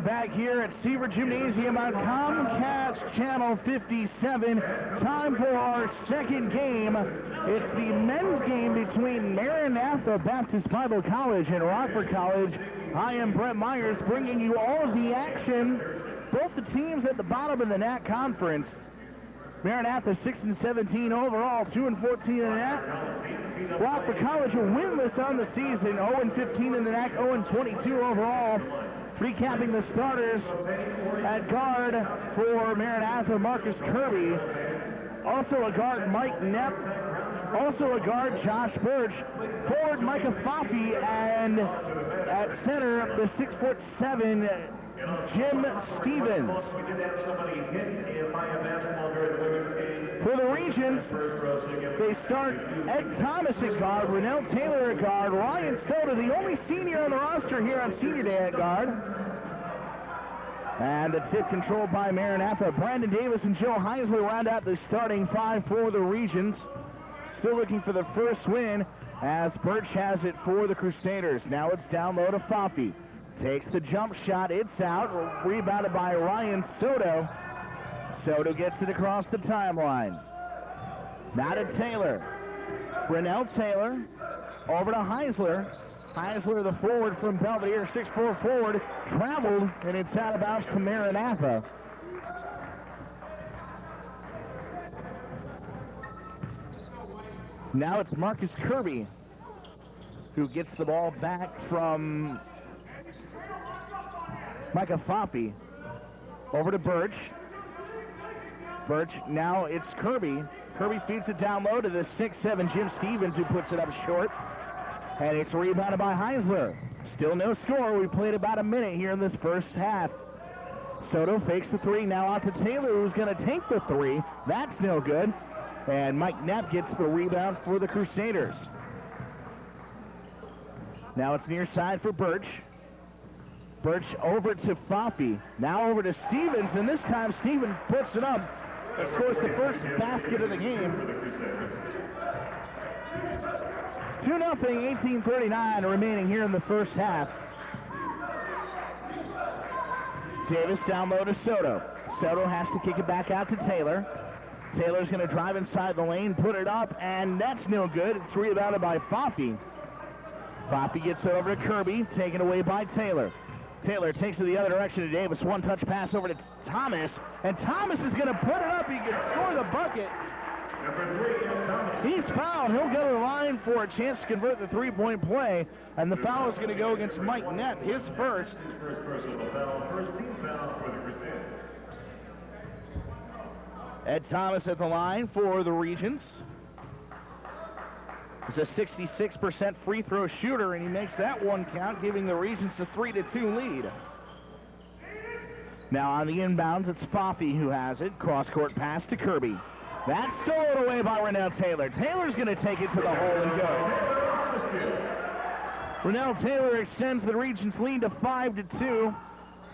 are back here at Seaver Gymnasium on Comcast Channel 57. Time for our second game. It's the men's game between Maranatha Baptist Bible College and Rockford College. I am Brett Myhres bringing you all of the action. Both the teams at the bottom of the NAC Conference. Maranatha 6-17 overall, 2-14 in the NAC. Rockford College are winless on the season, 0-15 in the NAC, 0-22 overall. Recapping the starters at guard for Maranatha, Marcus Kirby. Also a guard, Mike Knepp. Also a guard, Josh Birch. Forward, Micah Foppe. And at center, the 6'7", Jim Stevens. For the Regents, they start Ed Thomas at guard, Rennell Taylor at guard, Ryan Soda, the only senior on the roster here on Senior Day at guard. And the tip controlled by Maranatha. Brandon Davis and Joe Heisley round out the starting five for the Regents. Still looking for the first win as Birch has it for the Crusaders. Now it's down low to Foppe. Takes the jump shot, it's out, rebounded by Ryan Soto. Soto gets it across the timeline. Now to Taylor. Rennell Taylor over to Heisler. Heisler, the forward from Belvedere, 6'4" forward, traveled, and it's out of bounds to Maranatha. Now it's Marcus Kirby who gets the ball back from Micah Foppe. Over to Birch. Birch, now it's Kirby. Kirby feeds it down low to the 6'7" Jim Stevens, who puts it up short. And it's rebounded by Heisler. Still no score. We played about a minute here in this first half. Soto fakes the three. Now out to Taylor, who's going to take the three. That's no good. And Mike Knapp gets the rebound for the Crusaders. Now it's near side for Birch. Birch over to Foppe. Now over to Stevens, and this time Stevens puts it up and scores the first basket of the game. 2-0, 18:39 remaining here in the first half. Davis down low to Soto. Soto has to kick it back out to Taylor. Taylor's going to drive inside the lane, put it up, and that's no good. It's rebounded by Foppe. Foppe gets it over to Kirby, taken away by Taylor. Taylor takes it the other direction to Davis. One-touch pass over to Thomas, and Thomas is going to put it up. He can score the bucket. He's fouled. He'll go to the line for a chance to convert the three-point play, and the foul is going to go against Mike Knepp, his first. Ed Thomas at the line for the Regents. He's a 66% free throw shooter, and he makes that one count, giving the Regents a 3-2 lead. Now on the inbounds, it's Foppe who has it. Cross-court pass to Kirby. That's stolen away by Rennell Taylor. Taylor's going to take it to the hole and go. Rennell Taylor extends the Regents' lead to 5-2.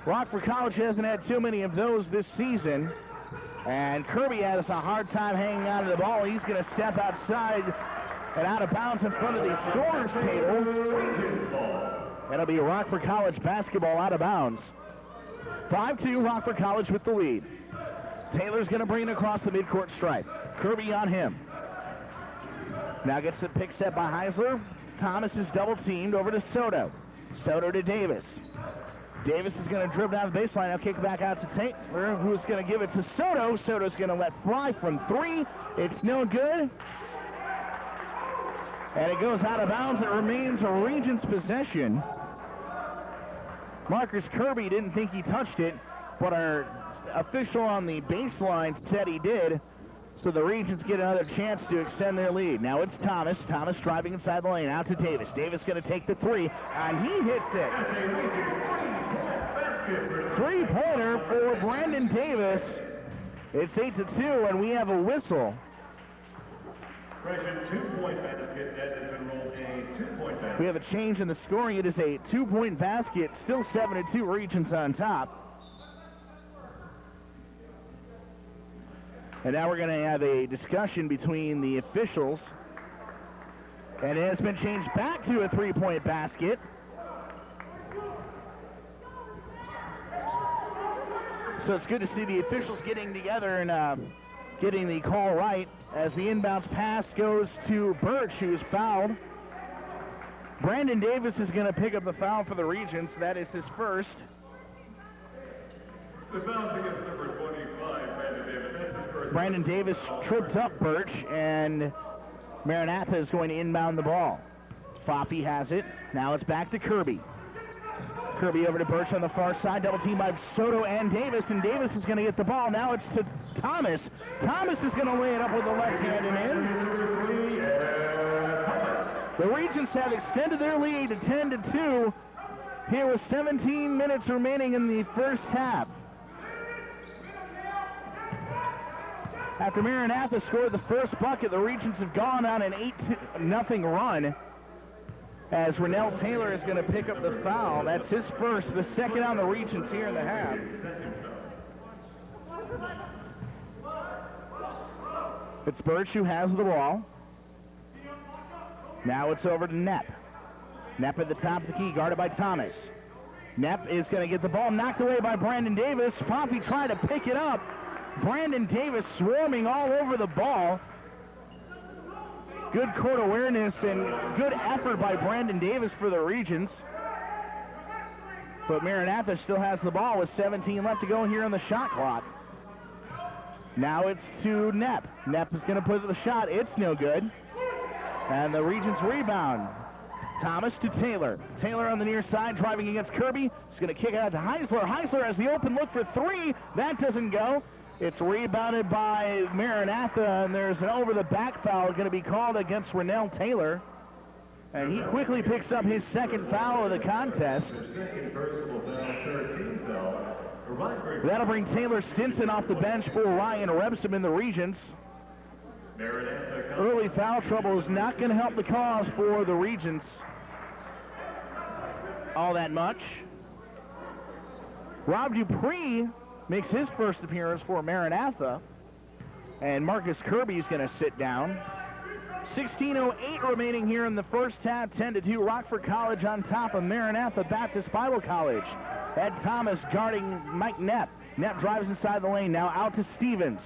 Rockford College hasn't had too many of those this season. And Kirby has a hard time hanging on to the ball. He's going to step outside and out of bounds in front of the scorer's table. That'll be Rockford College basketball out of bounds. 5-2, Rockford College with the lead. Taylor's going to bring it across the midcourt stripe. Kirby on him. Now gets the pick set by Heisler. Thomas is double-teamed over to Soto. Soto to Davis. Davis is going to dribble down the baseline. Now kick back out to Taylor, who's going to give it to Soto. Soto's going to let fly from three. It's no good. And it goes out of bounds. It remains a Regents possession. Marcus Kirby didn't think he touched it, but our official on the baseline said he did. So the Regents get another chance to extend their lead. Now it's Thomas. Thomas driving inside the lane. Out to Davis. Davis going to take the three, and he hits it. Three-pointer for Brandon Davis. It's 8-2, and we have a whistle. We have a change in the scoring. It is a two-point basket. Still 7-2, Regents on top. And now we're going to have a discussion between the officials. And it has been changed back to a three-point basket. So it's good to see the officials getting together and getting the call right as the inbounds pass goes to Birch, who's fouled. Brandon Davis is going to pick up the foul for the Regents. That is his first. The foul against number 25, Brandon Davis. That's his first. Brandon Davis tripped up Birch, and Maranatha is going to inbound the ball. Foppy has it. Now it's back to Kirby. Kirby over to Birch on the far side. Double team by Soto and Davis is going to get the ball. Now it's to Thomas. Thomas is going to lay it up with the left hand and in. The Regents have extended their lead to 10-2 here with 17 minutes remaining in the first half. After Maranatha scored the first bucket, the Regents have gone on an 8-0 run, as Rennell Taylor is going to pick up the foul. That's his first, the second on the Regents here in the half. It's Birch who has the ball. Now it's over to Knepp. Knepp at the top of the key, guarded by Thomas. Knepp is going to get the ball knocked away by Brandon Davis. Poppy tried to pick it up. Brandon Davis swarming all over the ball. Good court awareness and good effort by Brandon Davis for the Regents. But Maranatha still has the ball with 17 left to go here on the shot clock. Now it's to Knepp. Knepp is going to put the shot. It's no good. And the Regents rebound. Thomas to Taylor. Taylor on the near side driving against Kirby. He's going to kick it out to Heisler. Heisler has the open look for three. That doesn't go. It's rebounded by Maranatha, and there's an over-the-back foul going to be called against Rennell Taylor. And he quickly picks up his second foul of the contest. That'll bring Taylor Stinson off the bench for Ryan Rebsam in the Regents. Early foul trouble is not going to help the cause for the Regents all that much. Rob Dupree makes his first appearance for Maranatha, and Marcus Kirby is going to sit down. 16:08 remaining here in the first half. 10-2, Rockford College on top of Maranatha Baptist Bible College. Ed Thomas guarding Mike Knepp. Knepp drives inside the lane, now out to Stevens.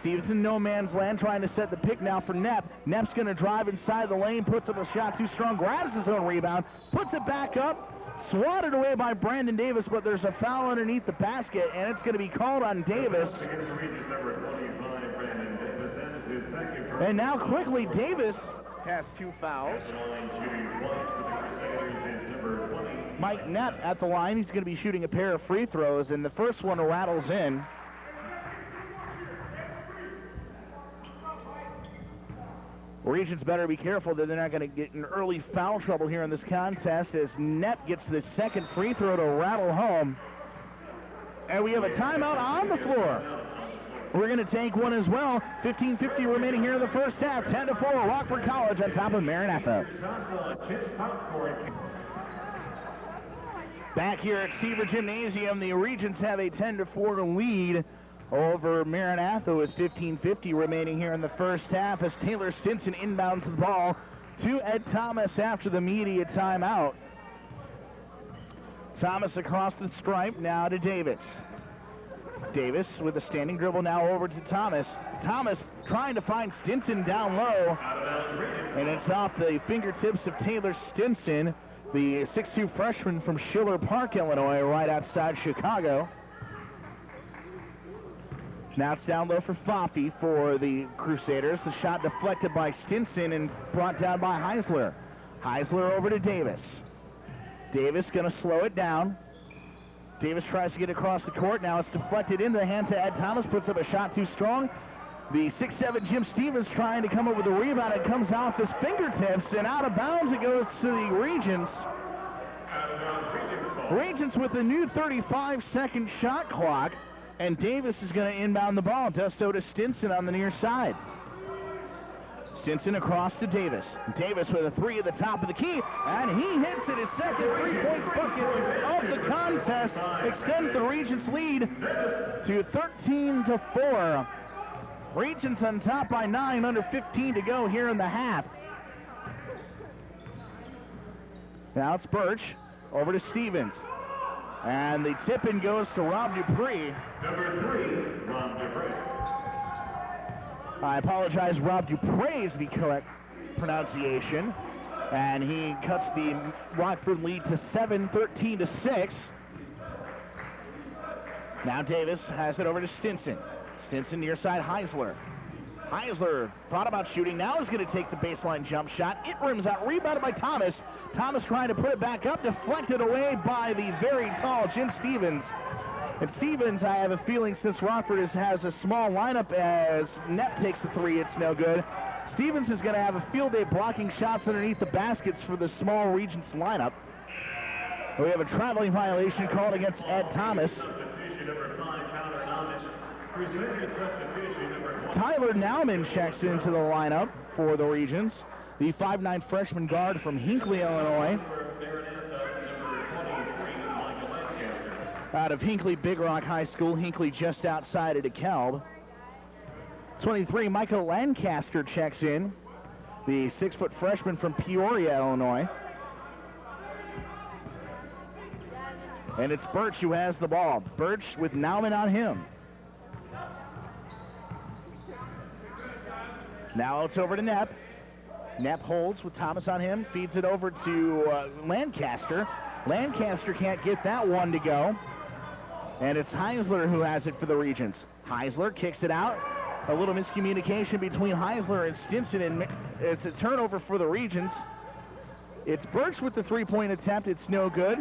Stevens in no man's land, trying to set the pick now for Knepp. Knepp's going to drive inside the lane, puts up a shot too strong, grabs his own rebound, puts it back up, swatted away by Brandon Davis, but there's a foul underneath the basket, and it's going to be called on Davis. And now quickly, Davis has two fouls. Mike Knepp at the line. He's going to be shooting a pair of free throws, and the first one rattles in. Regents better be careful that they're not going to get in early foul trouble here in this contest, as Knepp gets the second free throw to rattle home. And we have a timeout on the floor. We're going to take one as well. 15:50 remaining here in the first half. 10-4, Rockford College on top of Maranatha. Back here at Seaver Gymnasium, the Regents have a 10-4 lead over Maranatha with 15:50 remaining here in the first half, as Taylor Stinson inbounds the ball to Ed Thomas after the media timeout. Thomas across the stripe, now to Davis. Davis with a standing dribble now over to Thomas. Thomas trying to find Stinson down low, and it's off the fingertips of Taylor Stinson, the 6'2 freshman from Schiller Park, Illinois, right outside Chicago. Now it's down low for Foppy for the Crusaders. The shot deflected by Stinson and brought down by Heisler. Heisler over to Davis. Davis going to slow it down. Davis tries to get across the court. Now it's deflected into the hands of Ed Thomas. Puts up a shot too strong. The 6'7 Jim Stevens trying to come up with a rebound. It comes off his fingertips, and out of bounds it goes to the Regents. Regents with a new 35-second shot clock. And Davis is going to inbound the ball. Does so to Stinson on the near side. Stinson across to Davis. Davis with a three at the top of the key, and he hits it. His second three-point bucket of the contest extends the Regents' lead to 13-4. Regents on top by 9, under 15 to go here in the half. Now it's Birch over to Stevens. And the tip-in goes to Rob Dupree. Number 3, Rob Dupree. I apologize, Rob Dupree is the correct pronunciation. And he cuts the Rockford lead to 7, 13 to 6. Now Davis has it over to Stinson. Stinson near side Heisler. Heisler thought about shooting, now is going to take the baseline jump shot. It rims out, rebounded by Thomas. Thomas trying to put it back up, deflected away by the very tall Jim Stevens. And Stevens, I have a feeling, since Rockford has a small lineup as Knepp takes the three, it's no good. Stevens is going to have a field day blocking shots underneath the baskets for the small Regents lineup. We have a traveling violation called against Ed Thomas. Tyler Nauman checks into the lineup for the Regents, the 5'9" freshman guard from Hinckley, Illinois. Out of Hinckley Big Rock High School, Hinckley just outside of DeKalb. 23, Michael Lancaster checks in, the 6-foot freshman from Peoria, Illinois. And it's Birch who has the ball. Birch with Nauman on him. Now it's over to Knepp. Knepp holds with Thomas on him, feeds it over to Lancaster. Lancaster can't get that one to go. And it's Heisler who has it for the Regents. Heisler kicks it out. A little miscommunication between Heisler and Stinson, and it's a turnover for the Regents. It's Birch with the three-point attempt. It's no good.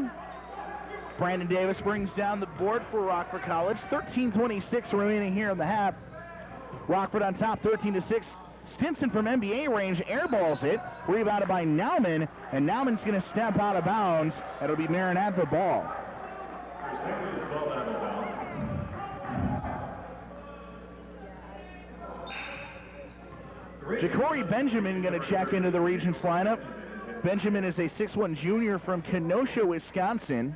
Brandon Davis brings down the board for Rockford College. 13:26 remaining here in the half. Rockford on top, 13-6. Stinson from NBA range airballs it, rebounded by Nauman, and Nauman's going to step out of bounds. It'll be Maranatha ball. Ja'Cory Benjamin going to check into the Regents lineup. Benjamin is a 6'1" junior from Kenosha, Wisconsin.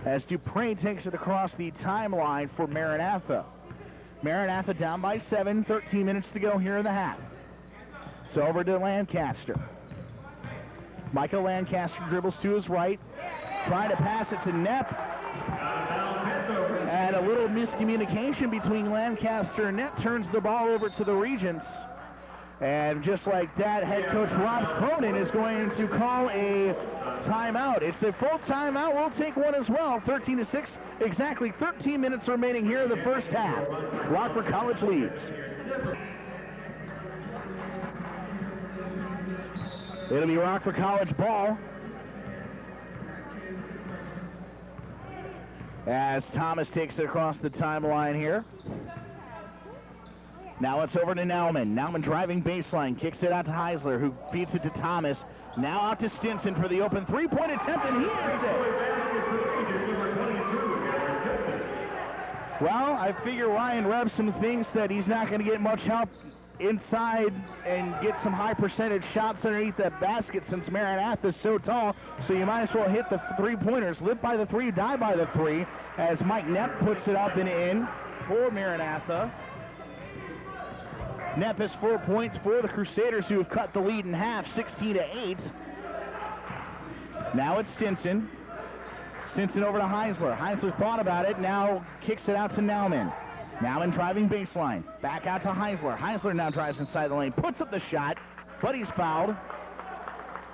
As Dupree takes it across the timeline for Maranatha. Maranatha down by 7, 13 minutes to go here in the half. So over to Lancaster. Michael Lancaster dribbles to his right, trying to pass it to Knepp. And a little miscommunication between Lancaster and Knepp turns the ball over to the Regents. And just like that, head coach Rob Cronin is going to call a timeout. It's a full timeout. We'll take one as well. 13-6, exactly 13 minutes remaining here in the first half. Rockford College leads. It'll be Rockford College ball. As Thomas takes it across the timeline here. Now it's over to Nauman. Nauman driving baseline, kicks it out to Heisler, who feeds it to Thomas. Now out to Stinson for the open three-point attempt, and he hits it. Well, I figure Ryan Rebson thinks that he's not going to get much help inside and get some high percentage shots underneath that basket since Maranatha is so tall, so you might as well hit the three-pointers. Live by the three, die by the three, as Mike Knepp puts it up and in for Maranatha. Knepp has 4 points for the Crusaders, who have cut the lead in half, 16-8. Now it's Stinson. Stinson over to Heisler. Heisler thought about it, now kicks it out to Nauman. Nauman driving baseline. Back out to Heisler. Heisler now drives inside the lane, puts up the shot, but he's fouled.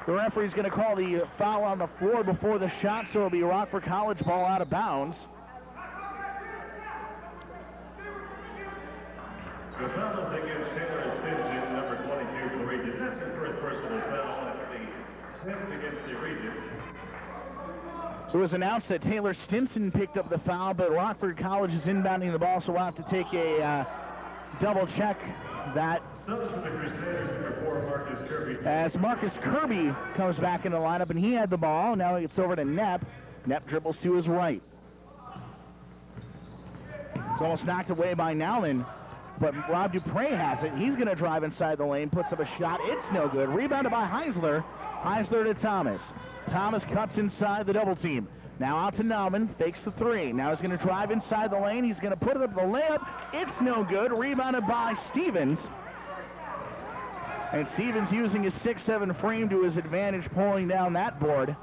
The referee's going to call the foul on the floor before the shot, so it'll be Rockford College ball out of bounds. The foul is against Taylor Stinson, number 22 for the Regents. That's the first personal foul after the attempt against the Regents. It was announced that Taylor Stinson picked up the foul, but Rockford College is inbounding the ball, so we'll have to take a double check that. As Marcus Kirby comes back in the lineup, and he had the ball. Now it's over to Knepp. Knepp dribbles to his right. It's almost knocked away by Nauman, but Rob Dupree has it. He's going to drive inside the lane, puts up a shot. It's no good. Rebounded by Heisler. Heisler to Thomas. Thomas cuts inside the double team. Now out to Nauman, fakes the three. Now he's going to drive inside the lane. He's going to put it up the layup. It's no good. Rebounded by Stevens. And Stevens using his 6'7" frame to his advantage, pulling down that board.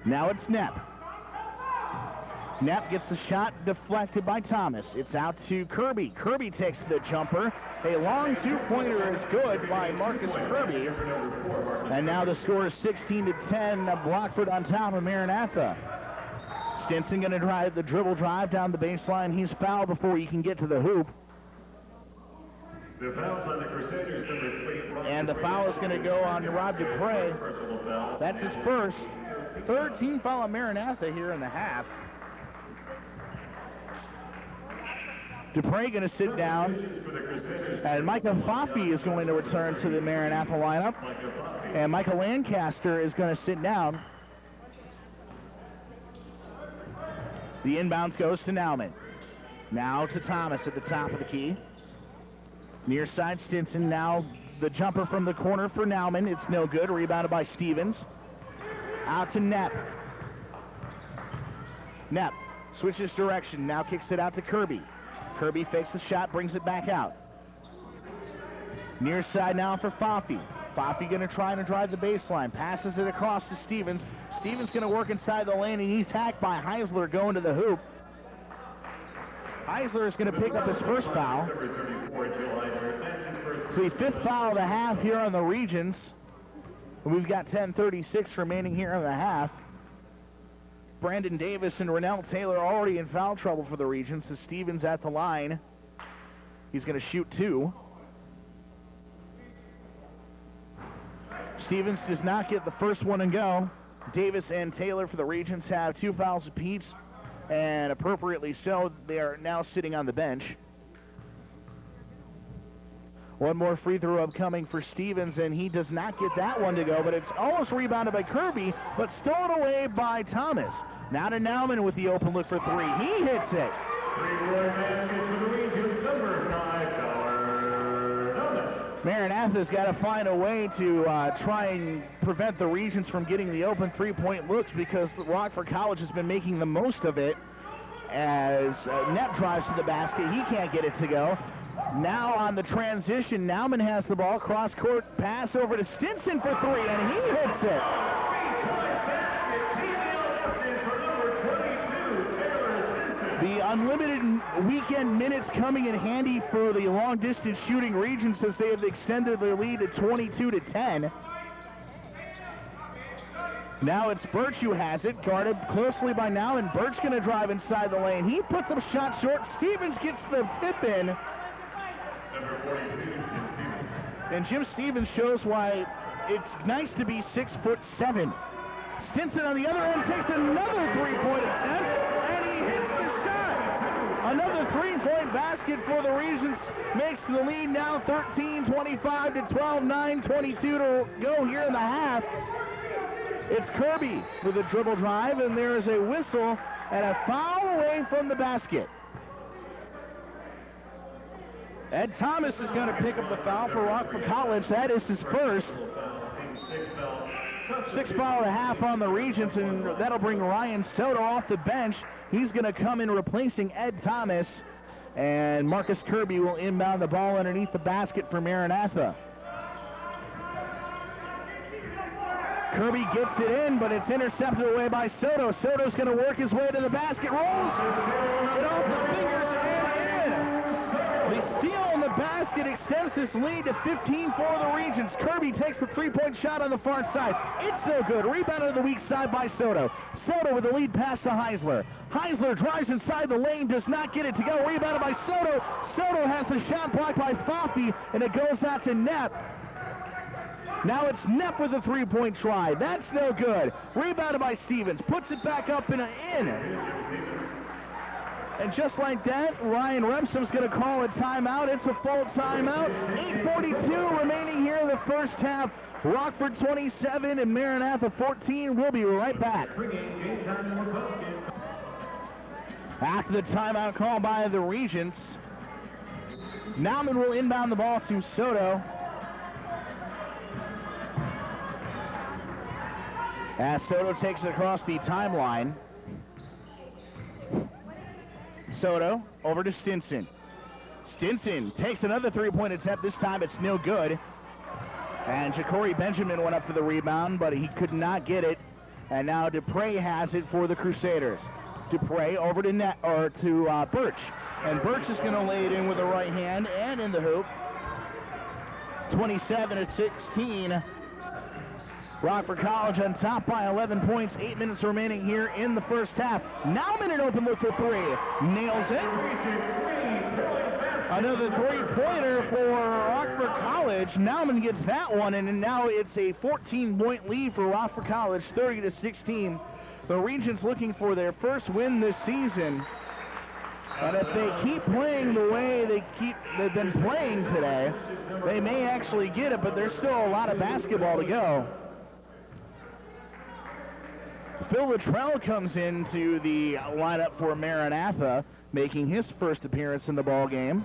Now it's Knapp. Knapp gets the shot deflected by Thomas. It's out to Kirby. Kirby takes the jumper. A long two-pointer is good by Marcus Kirby. And now the score is 16-10. Rockford on top of Maranatha. Stinson going to drive the dribble drive down the baseline. He's fouled before he can get to the hoop. The foul's on the Crusaders, number 3. And the foul is going to go on Rob Dupre. That's his first. Third team foul on Maranatha here in the half. Dupre going to sit down, and Micah Foffey is going to return to the Maranatha lineup, and Michael Lancaster is going to sit down. The inbounds goes to Nauman. Now to Thomas at the top of the key. Near side Stinson, now the jumper from the corner for Nauman. It's no good, rebounded by Stevens. Out to Knapp. Knapp switches direction, now kicks it out to Kirby. Kirby fakes the shot, brings it back out. Near side now for Foffey. Foffey going to try and drive the baseline. Passes it across to Stevens. Stevens going to work inside the lane, and he's hacked by Heisler going to the hoop. Heisler is going to pick up his first foul. So the fifth foul of the half here on the Regents. We've got 10:36 remaining here in the half. Brandon Davis and Rennell Taylor already in foul trouble for the Regents. As Stevens at the line. He's going to shoot two. Stevens does not get the first one and go. Davis and Taylor for the Regents have 2 fouls apiece, and appropriately so, they are now sitting on the bench. One more free throw upcoming for Stevens, and he does not get that one to go, but it's almost rebounded by Kirby, but stolen away by Thomas. Now to Nauman with the open look for three. He hits it. Maranatha's got to find a way to try and prevent the Regents from getting the open three-point looks, because Rockford College has been making the most of it. As Knapp drives to the basket, he can't get it to go. Now on the transition, Nauman has the ball, cross-court pass over to Stinson for three, and he hits it. The unlimited weekend minutes coming in handy for the long-distance shooting Regents as they have extended their lead to 22-10. Now it's Birch who has it, guarded closely by Nauman. Birch going to drive inside the lane. He puts up a shot short. Stevens gets the tip in. And Jim Stevens shows why it's nice to be 6'7". Stinson on the other end takes another three-point attempt, and he hits the shot. Another three-point basket for the Regents makes the lead now 13-25 to 12, 9:22 to go here in the half. It's Kirby with a dribble drive, and there is a whistle and a foul away from the basket. Ed Thomas is going to pick up the foul for Rockford College. That is his first. 6 foul and a half on the Regents, and that'll bring Ryan Soto off the bench. He's going to come in replacing Ed Thomas, and Marcus Kirby will inbound the ball underneath the basket for Maranatha. Kirby gets it in, but it's intercepted away by Soto. Soto's going to work his way to the basket, rolls it off the fingers and in. The steal on the basket extends this lead to 15 for the Regents. Kirby takes the three-point shot on the far side. It's no good. Rebound on the weak side by Soto. Soto with the lead pass to Heisler. Heisler drives inside the lane, does not get it to go. Rebounded by Soto. Soto has the shot blocked by Foffey, and it goes out to Knapp. Now it's Knapp with a three-point try. That's no good. Rebounded by Stevens. Puts it back up and in. And just like that, Ryan Remstrom's going to call a timeout. It's a full timeout. 8:42 remaining here in the first half. Rockford 27 and Maranatha 14. We'll be right back. After the timeout call by the Regents, Nauman will inbound the ball to Soto. As Soto takes it across the timeline. Soto over to Stinson. Stinson takes another three-point attempt. This time it's no good. And Ja'Cory Benjamin went up for the rebound, but he could not get it. And now Dupre has it for the Crusaders. Dupre over to Birch. And Birch is going to lay it in with the right hand and in the hoop. 27-16. Rockford College on top by 11 points. 8 minutes remaining here in the first half. Nauman an open look for three. Nails it. Another three-pointer for Rockford College. Nauman gets that one, and now it's a 14-point lead for Rockford College, 30-16. The Regents looking for their first win this season. And if they keep playing the way they've been playing today, they may actually get it, but there's still a lot of basketball to go. Phil Luttrell comes into the lineup for Maranatha, making his first appearance in the ball game.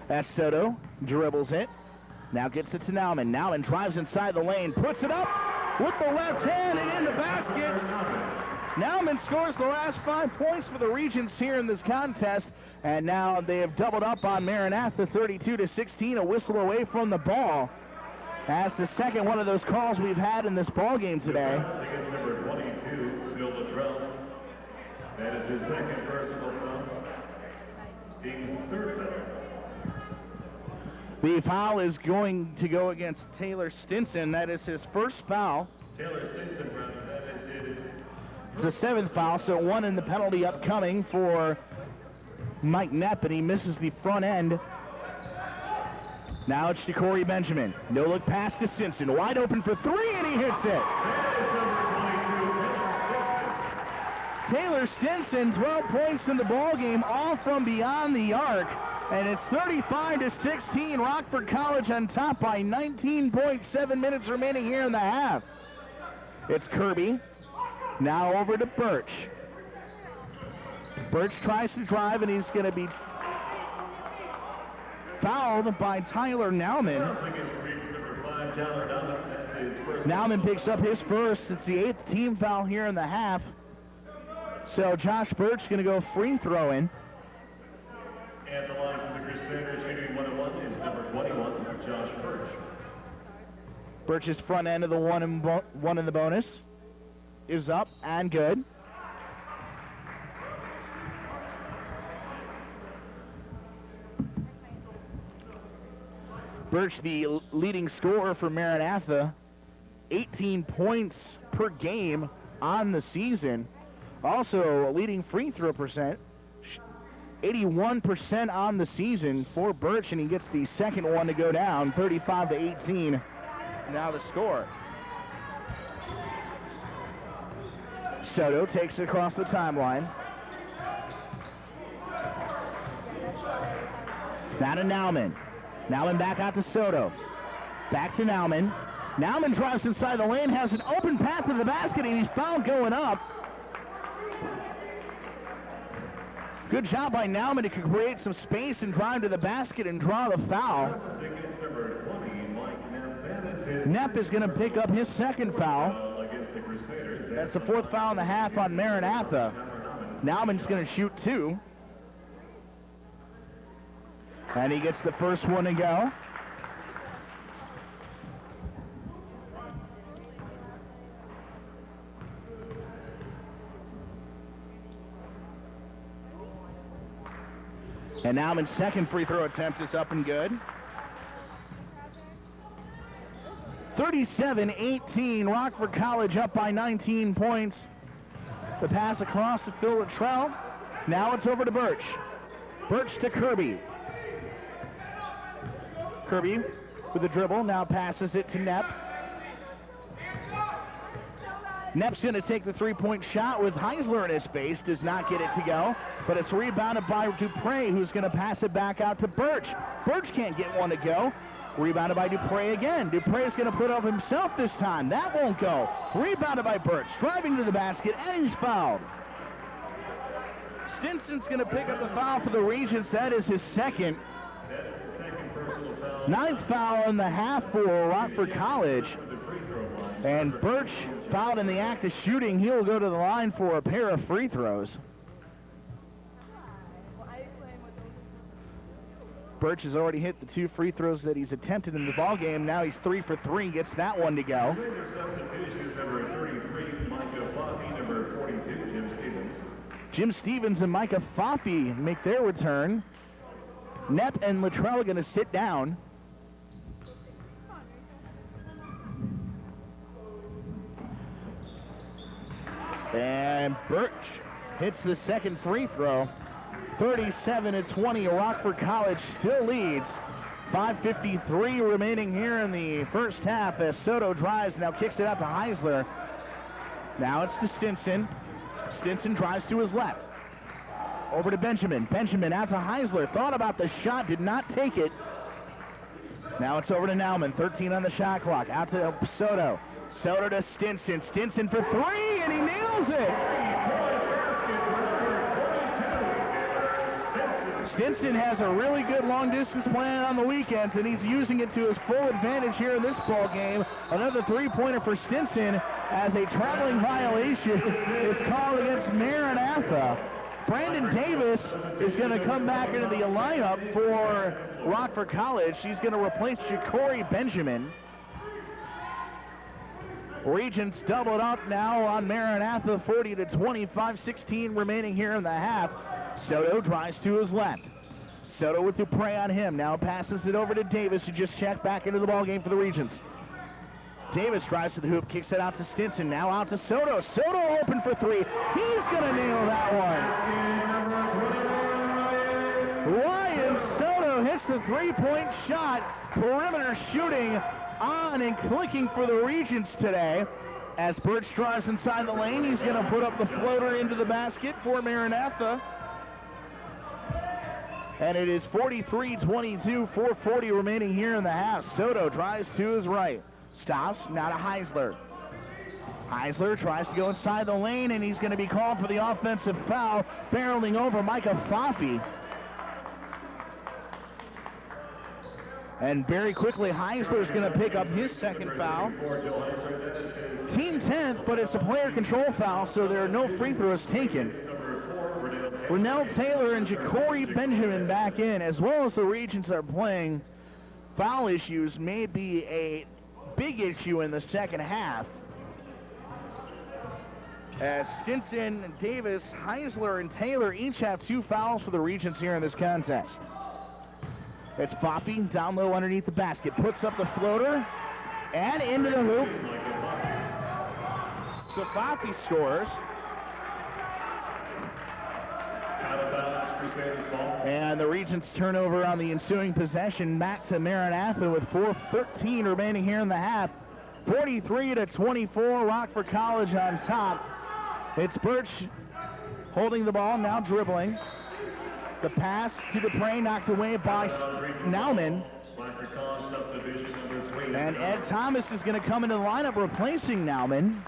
As Soto dribbles it, now gets it to Nauman. Nauman drives inside the lane, puts it up with the left hand and in the basket. Nauman scores the last 5 points for the Regents here in this contest, and now they have doubled up on Maranatha, 32-16, a whistle away from the ball. That's the second one of those calls we've had in this ball game today. Against number 22, Phil Luttrell. That is his second personal foul. Team's third foul. The foul is going to go against Taylor Stinson. That is his first foul. Taylor Stinson, that is his. It's the seventh foul, so one in the penalty upcoming for Mike Knepp, and he misses the front end. Now it's Ja'Cory Benjamin. No-look pass to Stinson. Wide open for three, and he hits it. Taylor Stinson, 12 points in the ballgame, all from beyond the arc. And it's 35-16. Rockford College on top by 19.7 minutes remaining here in the half. It's Kirby. Now over to Birch. Birch tries to drive, and he's going to be fouled by Tyler Nauman. Nauman picks up his first. It's the 8th team foul here in the half. So Josh Birch going to go free throwing. And the line for the Crusaders shooting 1-1 is number 21, Josh Birch. Birch's front end of the one in the bonus is up and good. Birch, the leading scorer for Maranatha, 18 points per game on the season. Also, a leading free throw percent, 81% on the season for Birch, and he gets the second one to go down, 35-18. Now the score. Soto takes it across the timeline. Now to Nauman. Nauman back out to Soto. Back to Nauman. Nauman drives inside the lane, has an open path to the basket, and he's fouled going up. Good job by Nauman to create some space and drive to the basket and draw the foul. Knepp is going to pick up his second foul. That's the fourth foul in the half on Maranatha. Nauman's going to shoot two. And he gets the first one to go. And Nauman's second free throw attempt is up and good. 37-18, Rockford College up by 19 points. The pass across to Phil Luttrell. Now it's over to Birch. Birch to Kirby. Kirby with the dribble, now passes it to Knepp. Knepp's going to take the three-point shot with Heisler in his face, does not get it to go, but it's rebounded by Dupre, who's going to pass it back out to Birch. Birch can't get one to go. Rebounded by Dupre again. Dupre is going to put up himself this time. That won't go. Rebounded by Birch, driving to the basket, and he's fouled. Stinson's going to pick up the foul for the Regents. That is his second. Ninth foul in the half for Rockford College. And Birch fouled in the act of shooting. He'll go to the line for a pair of free throws. Birch has already hit the 2 free throws that he's attempted in the ball game. Now he's 3 for 3, gets that one to go. Number 33, Micah Foffey, number 42, Jim Stevens. Jim Stevens and Micah Foffey make their return. Knepp and Luttrell are going to sit down. And Birch hits the second free throw. 37-20, Rockford College still leads. 5:53 remaining here in the first half as Soto drives, now kicks it out to Heisler. Now it's to Stinson. Stinson drives to his left. Over to Benjamin. Benjamin out to Heisler. Thought about the shot, did not take it. Now it's over to Nauman. 13 on the shot clock. Out to Soto. Soto to Stinson. Stinson for 3, and he nails it. Stinson has a really good long-distance plan on the weekends, and he's using it to his full advantage here in this ball game. Another three-pointer for Stinson as a traveling violation is called against Maranatha. Brandon Davis is going to come back into the lineup for Rockford College. He's going to replace Ja'Cory Benjamin. Regents doubled up now on Maranatha, 40-20, 5:16 remaining here in the half. Soto drives to his left. Soto with Dupre on him. Now passes it over to Davis, who just checked back into the ballgame for the Regents. Davis drives to the hoop, kicks it out to Stinson. Now out to Soto. Soto open for 3. He's going to nail that one. Ryan Soto hits the three-point shot. Perimeter shooting on and clicking for the Regents today. As Birch drives inside the lane, he's going to put up the floater into the basket for Maranatha. And it is 43-22, 4:40 remaining here in the half. Soto drives to his right. Stops, now to Heisler. Heisler tries to go inside the lane, and he's going to be called for the offensive foul, barreling over Micah Foffey. And very quickly, Heisler is going to pick up his second foul. Team 10th, but it's a player control foul, so there are no free throws taken. Rennell Taylor and Ja'Cory Benjamin back in, as well as the Regents are playing. Foul issues may be a big issue in the second half. As Stinson, Davis, Heisler, and Taylor each have 2 fouls for the Regents here in this contest. It's Foffey down low underneath the basket, puts up the floater, and into the hoop. So Foffey scores. And the Regents turnover on the ensuing possession back to Maranatha with 4:13 remaining here in the half. 43-24, Rockford College on top. It's Birch holding the ball, now dribbling. The pass to Dupre knocked away by Nauman. And Ed Thomas is going to come into the lineup replacing Nauman.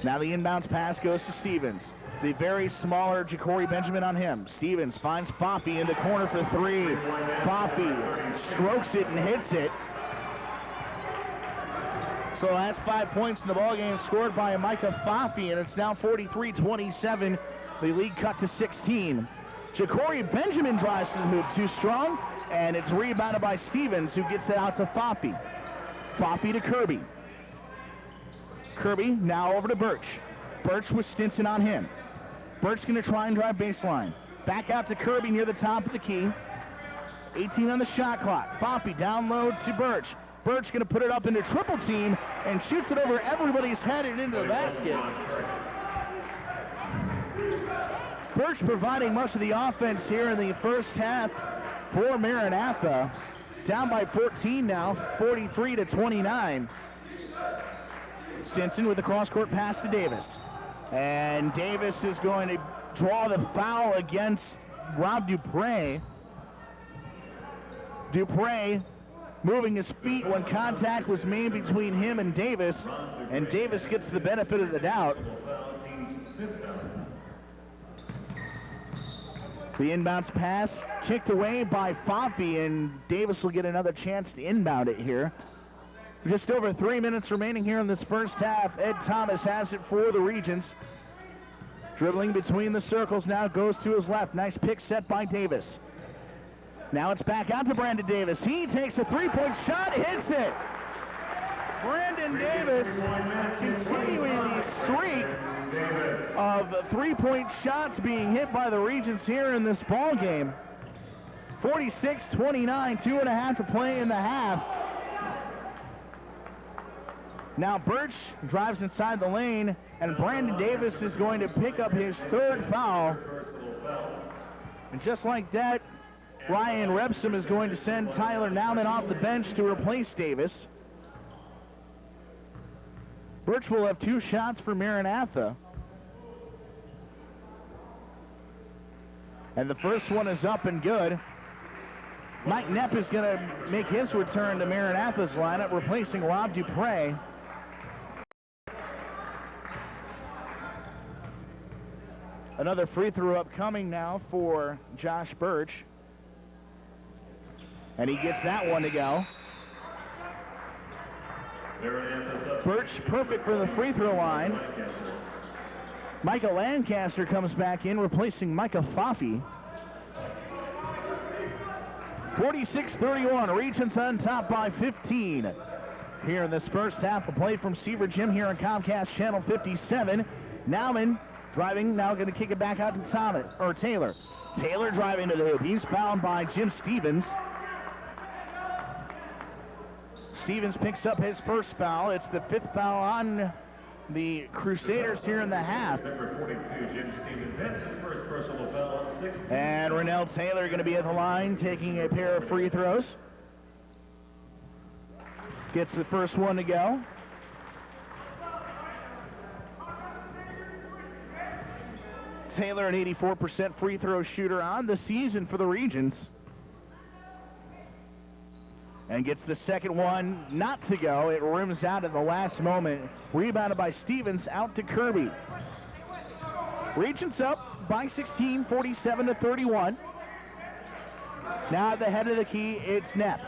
Now the inbounds pass goes to Stevens. The very smaller Ja'Cory Benjamin on him. Stevens finds Foffey in the corner for 3. Foffey strokes it and hits it. So that's 5 points in the ballgame scored by Micah Foffey, and it's now 43-27. The lead cut to 16. Ja'Cory Benjamin drives to the hoop, too strong, and it's rebounded by Stevens, who gets it out to Foffey. Foffey to Kirby. Kirby now over to Birch. Birch with Stinson on him. Birch going to try and drive baseline. Back out to Kirby near the top of the key. 18 on the shot clock. Foffey down low to Birch. Birch going to put it up into triple team and shoots it over everybody's head and into the basket. Birch providing much of the offense here in the first half for Maranatha. Down by 14 now, 43-29. Stinson with the cross-court pass to Davis. And Davis is going to draw the foul against Rob Dupre. Dupre moving his feet when contact was made between him and Davis gets the benefit of the doubt. The inbounds pass kicked away by Foffey, and Davis will get another chance to inbound it here. Just over 3 minutes remaining here in this first half. Ed Thomas has it for the Regents. Dribbling between the circles now, goes to his left. Nice pick set by Davis. Now it's back out to Brandon Davis. He takes a three-point shot, hits it. Brandon Davis continuing the streak of three-point shots being hit by the Regents here in this ball game. 46-29, 2.5 to play in the half. Now Birch drives inside the lane, and Brandon Davis is going to pick up his third foul. And just like that, Ryan Repsom is going to send Tyler Nauman off the bench to replace Davis. Birch will have 2 shots for Maranatha. And the first one is up and good. Mike Knepp is going to make his return to Maranatha's lineup, replacing Rob Dupre. Another free throw upcoming now for Josh Birch. And he gets that one to go. Birch perfect for the free throw line. Micah Lancaster comes back in, replacing Micah Faffi. 46-31, Regents on top by 15. Here in this first half of play from Seaver Gym here on Comcast Channel 57. Nauman driving, now going to kick it back out to Taylor. Taylor driving to the hoop. He's fouled by Jim Stevens. Stevens picks up his first foul. It's the 5th foul on the Crusaders here in the half. Number 42, Jim Stevens, that's his first personal foul. And Rennell Taylor going to be at the line, taking a pair of free throws. Gets the first one to go. Taylor, an 84% free throw shooter on the season for the Regents. And gets the second one not to go. It rims out at the last moment. Rebounded by Stevens, out to Kirby. Regents up by 16, 47-31. Now at the head of the key, it's Knepp.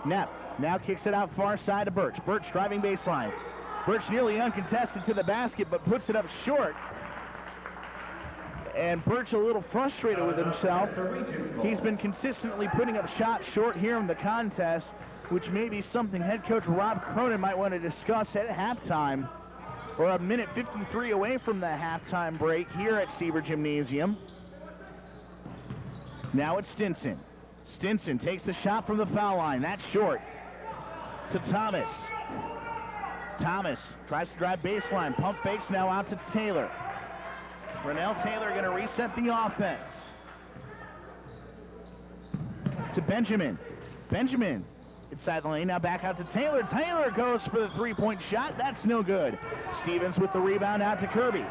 Knepp now kicks it out far side to Birch. Birch driving baseline. Birch nearly uncontested to the basket, but puts it up short. And Birch a little frustrated with himself. He's been consistently putting up shots short here in the contest, which may be something head coach Rob Cronin might want to discuss at halftime. We're a minute 53 away from the halftime break here at Seaver Gymnasium. Now it's Stinson. Stinson takes the shot from the foul line. That's short. To Thomas. Thomas tries to drive baseline. Pump fakes now out to Taylor. Rennell Taylor going to reset the offense. To Benjamin. Benjamin inside the lane, now back out to Taylor. Taylor goes for the three-point shot. That's no good. Stevens with the rebound out to Kirby.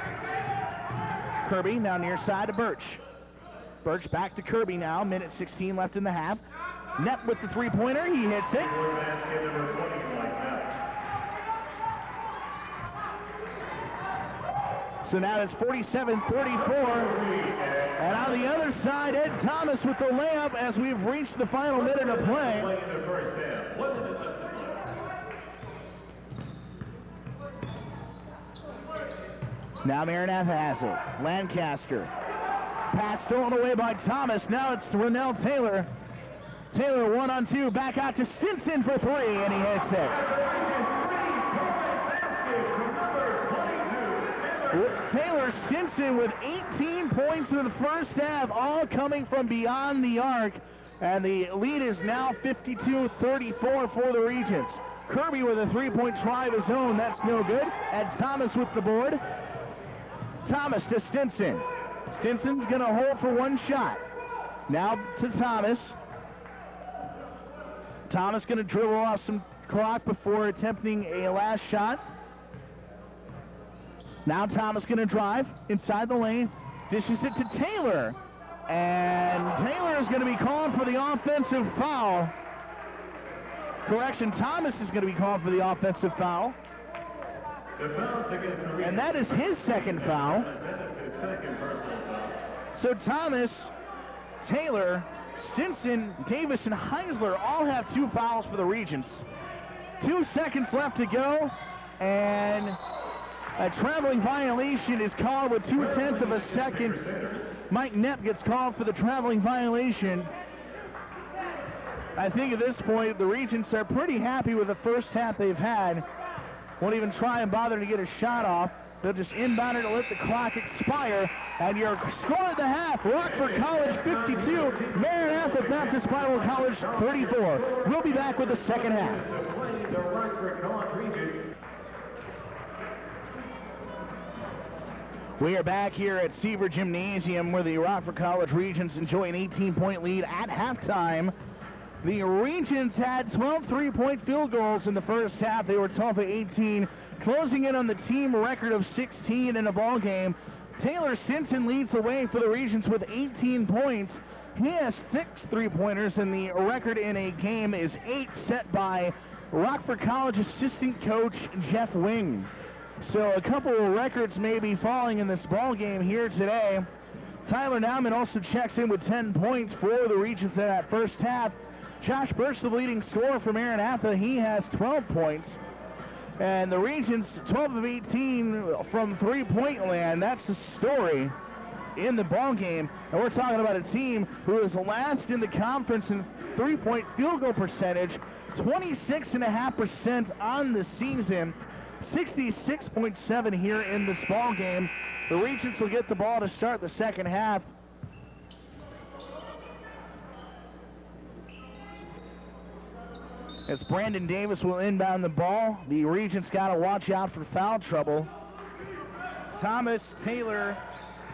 Kirby now near side to Birch. Birch back to Kirby now. Minute 16 left in the half. Knepp with the three-pointer. He hits it. So now it's 47-34. And on the other side, Ed Thomas with the layup as we've reached the final minute of play. Now Maranatha has it. Lancaster. Pass stolen away by Thomas. Now it's Rennell Taylor. Taylor 1-on-2. Back out to Stinson for 3, and he hits it. Taylor Stinson with 18 points in the first half, all coming from beyond the arc. And the lead is now 52-34 for the Regents. Kirby with a three-point try of his own. That's no good. And Thomas with the board. Thomas to Stinson. Stinson's going to hold for one shot. Now to Thomas. Thomas going to dribble off some clock before attempting a last shot. Now Thomas going to drive inside the lane. Dishes it to Taylor. And Taylor is going to be called for the offensive foul. Correction, Thomas is going to be called for the offensive foul. And that is his second foul. So Thomas, Taylor, Stinson, Davis, and Heisler all have 2 fouls for the Regents. 2 seconds left to go, and A traveling violation is called with 0.2 of a second. Mike Knepp gets called for the traveling violation. I think at this point, the Regents are pretty happy with the first half they've had. Won't even try and bother to get a shot off. They'll just inbound it and let the clock expire. And your score at the half, Rockford College 52, Maranatha Baptist Bible College 34. We'll be back with the second half. The Rockford College Regents. We are back here at Seaver Gymnasium where the Rockford College Regents enjoy an 18-point lead at halftime. The Regents had 12 3-point field goals in the first half. They were 12 of 18, closing in on the team record of 16 in a ball game. Taylor Stinson leads the way for the Regents with 18 points. He has 6 3-pointers, and the record in a game is 8, set by Rockford College assistant coach Jeff Wing. So a couple of records may be falling in this ball game here today. Tyler Nauman also checks in with 10 points for the Regents in that first half. Josh Birch, the leading scorer for Maranatha, he has 12 points. And the Regents, 12 of 18 from three-point land. That's the story in the ball game. And we're talking about a team who is last in the conference in three-point field goal percentage, 26.5% on the season, 66.7 here in this ball game. The Regents will get the ball to start the second half. As Brandon Davis will inbound the ball, the Regents got to watch out for foul trouble. Thomas, Taylor,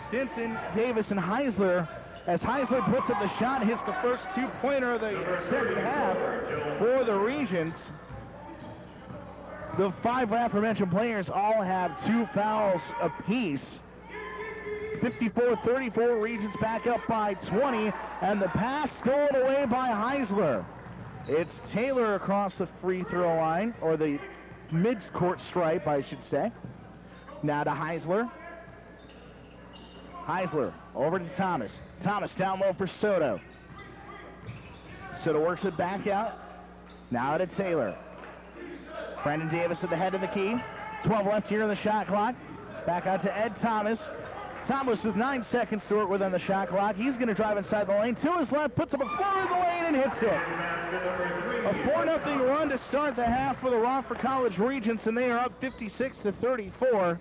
Stinson, Davis, and Heisler. As Heisler puts up the shot, hits the first two-pointer of the second half for the Regents. The 5 aforementioned players all have 2 fouls apiece. 54-34, Regents back up by 20, and the pass stolen away by Heisler. It's Taylor across the free throw line, or the mid-court stripe, I should say. Now to Heisler. Heisler over to Thomas. Thomas down low for Soto. Soto works it back out. Now to Taylor. Brandon Davis at the head of the key. 12 left here in the shot clock. Back out to Ed Thomas. Thomas with 9 seconds to work with on the shot clock. He's going to drive inside the lane. To his left, puts up a floater in the lane and hits it. A 4-0 run to start the half for the Rockford College Regents, and they are up 56-34.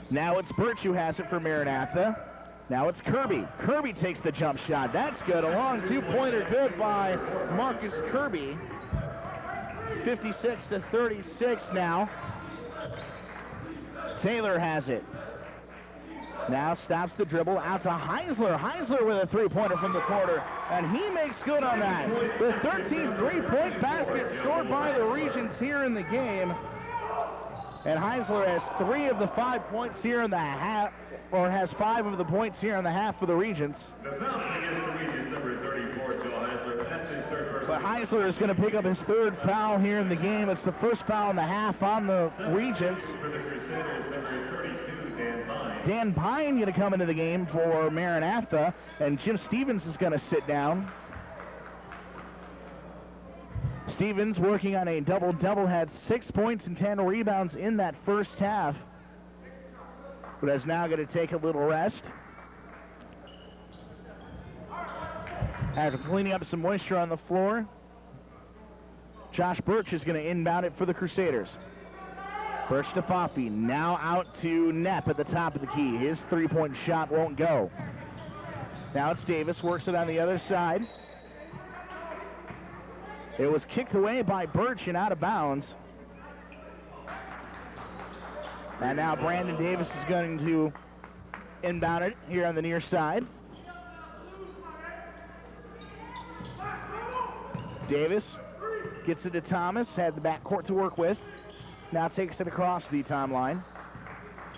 Now it's Birch who has it for Maranatha. Now it's Kirby. Kirby takes the jump shot. That's good. A long two-pointer good by Marcus Kirby. 56-36 now. Taylor has it. Now stops the dribble out to Heisler. Heisler with a three-pointer from the corner, and he makes good on that. The 13th three-point basket scored by the Regents here in the game. And Heisler has 3 of the 5 points here in the half, or has 5 of the points here in the half for the Regents. The foul against the Regents, number 34, Joe Heisler. That's his third person. But Heisler is going to pick up his 3rd foul here in the game. It's the first foul in the half on the Regents. For the Crusaders, number 32, Dan Pine. Dan Pine going to come into the game for Maranatha, and Jim Stevens is going to sit down. Stevens working on a double-double, had 6 points and 10 rebounds in that first half, but is now going to take a little rest after cleaning up some moisture on the floor. Josh Birch is going to inbound it for the Crusaders. Birch to Poppy, now out to Knepp at the top of the key. His three-point shot won't go. Now it's Davis, works it on the other side. It was kicked away by Birch and out of bounds. And now Brandon Davis is going to inbound it here on the near side. Davis gets it to Thomas, had the backcourt to work with. Now takes it across the timeline.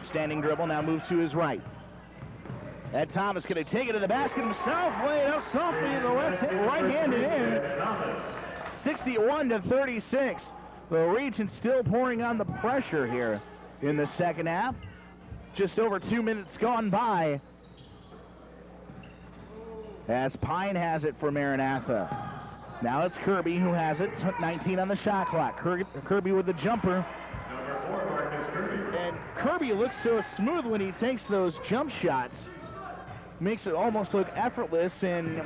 Standing dribble, now moves to his right. Ed Thomas going to take it to the basket himself, lay it up softly in the right-handed in. 61-36. The Regents still pouring on the pressure here in the second half. Just over 2 minutes gone by. As Pine has it for Maranatha. Now it's Kirby who has it, 19 on the shot clock. Kirby with the jumper. Number 4, Marcus Kirby. And Kirby looks so smooth when he takes those jump shots. Makes it almost look effortless, and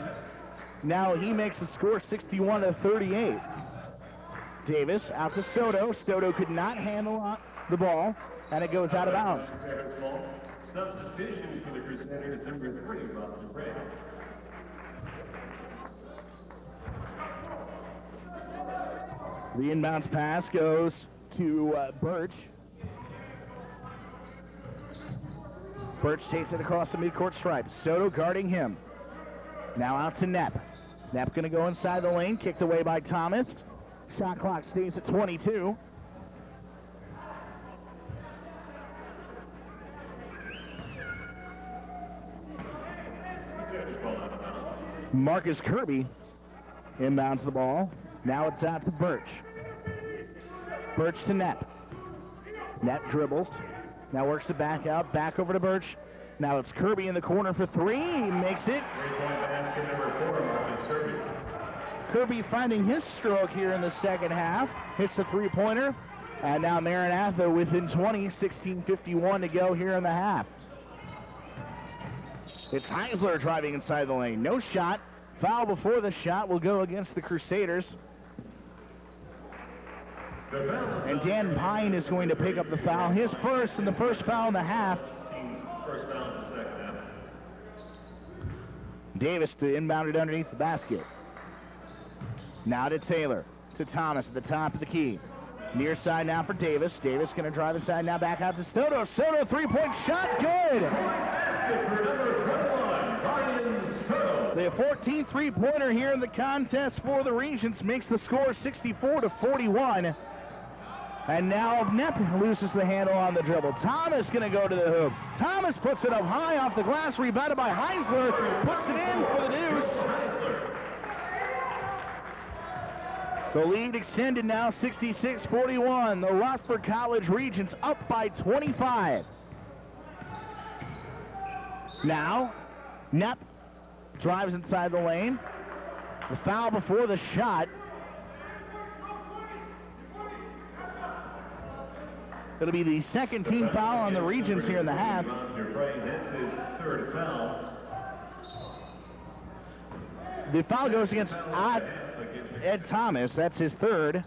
now he makes the score 61-38. Davis out to Soto. Soto could not handle the ball, and it goes out of bounds. Substitution for the Crusaders, number 3, Rockford Regents. The inbounds pass goes to Birch. Birch takes it across the midcourt stripe. Soto guarding him. Now out to Knapp. Knapp going to go inside the lane, kicked away by Thomas. Shot clock stays at 22. Marcus Kirby inbounds the ball. Now it's out to Birch. Birch to Knapp. Knapp dribbles. Now works it back out. Back over to Birch. Now it's Kirby in the corner for three. He makes it. 3-point basket, number 4, Marcus Kirby. Kirby finding his stroke here in the second half. Hits the three-pointer. And now Maranatha within 20, 16:51 to go here in the half. It's Heisler driving inside the lane. No shot. Foul before the shot will go against the Crusaders. And Dan Pine is going to pick up the foul. His first, and the first foul in the half. First foul in the second half. Davis to inbound it underneath the basket. Now to Taylor. To Thomas at the top of the key. Near side now for Davis. Davis going to drive inside now back out to Soto. Soto, three-point shot, good! The 14th three-pointer here in the contest for the Regents makes the score 64-41. And now Knapp loses the handle on the dribble. Thomas going to go to the hoop. Thomas puts it up high off the glass, rebounded by Heisler. Puts it in for the deuce. The lead extended now 66-41. The Rockford College Regents up by 25. Now, Knapp drives inside the lane. The foul before the shot. It'll be the second team foul on the Regents here in the half. That's his third foul. The foul goes against Ed Thomas. That's his third.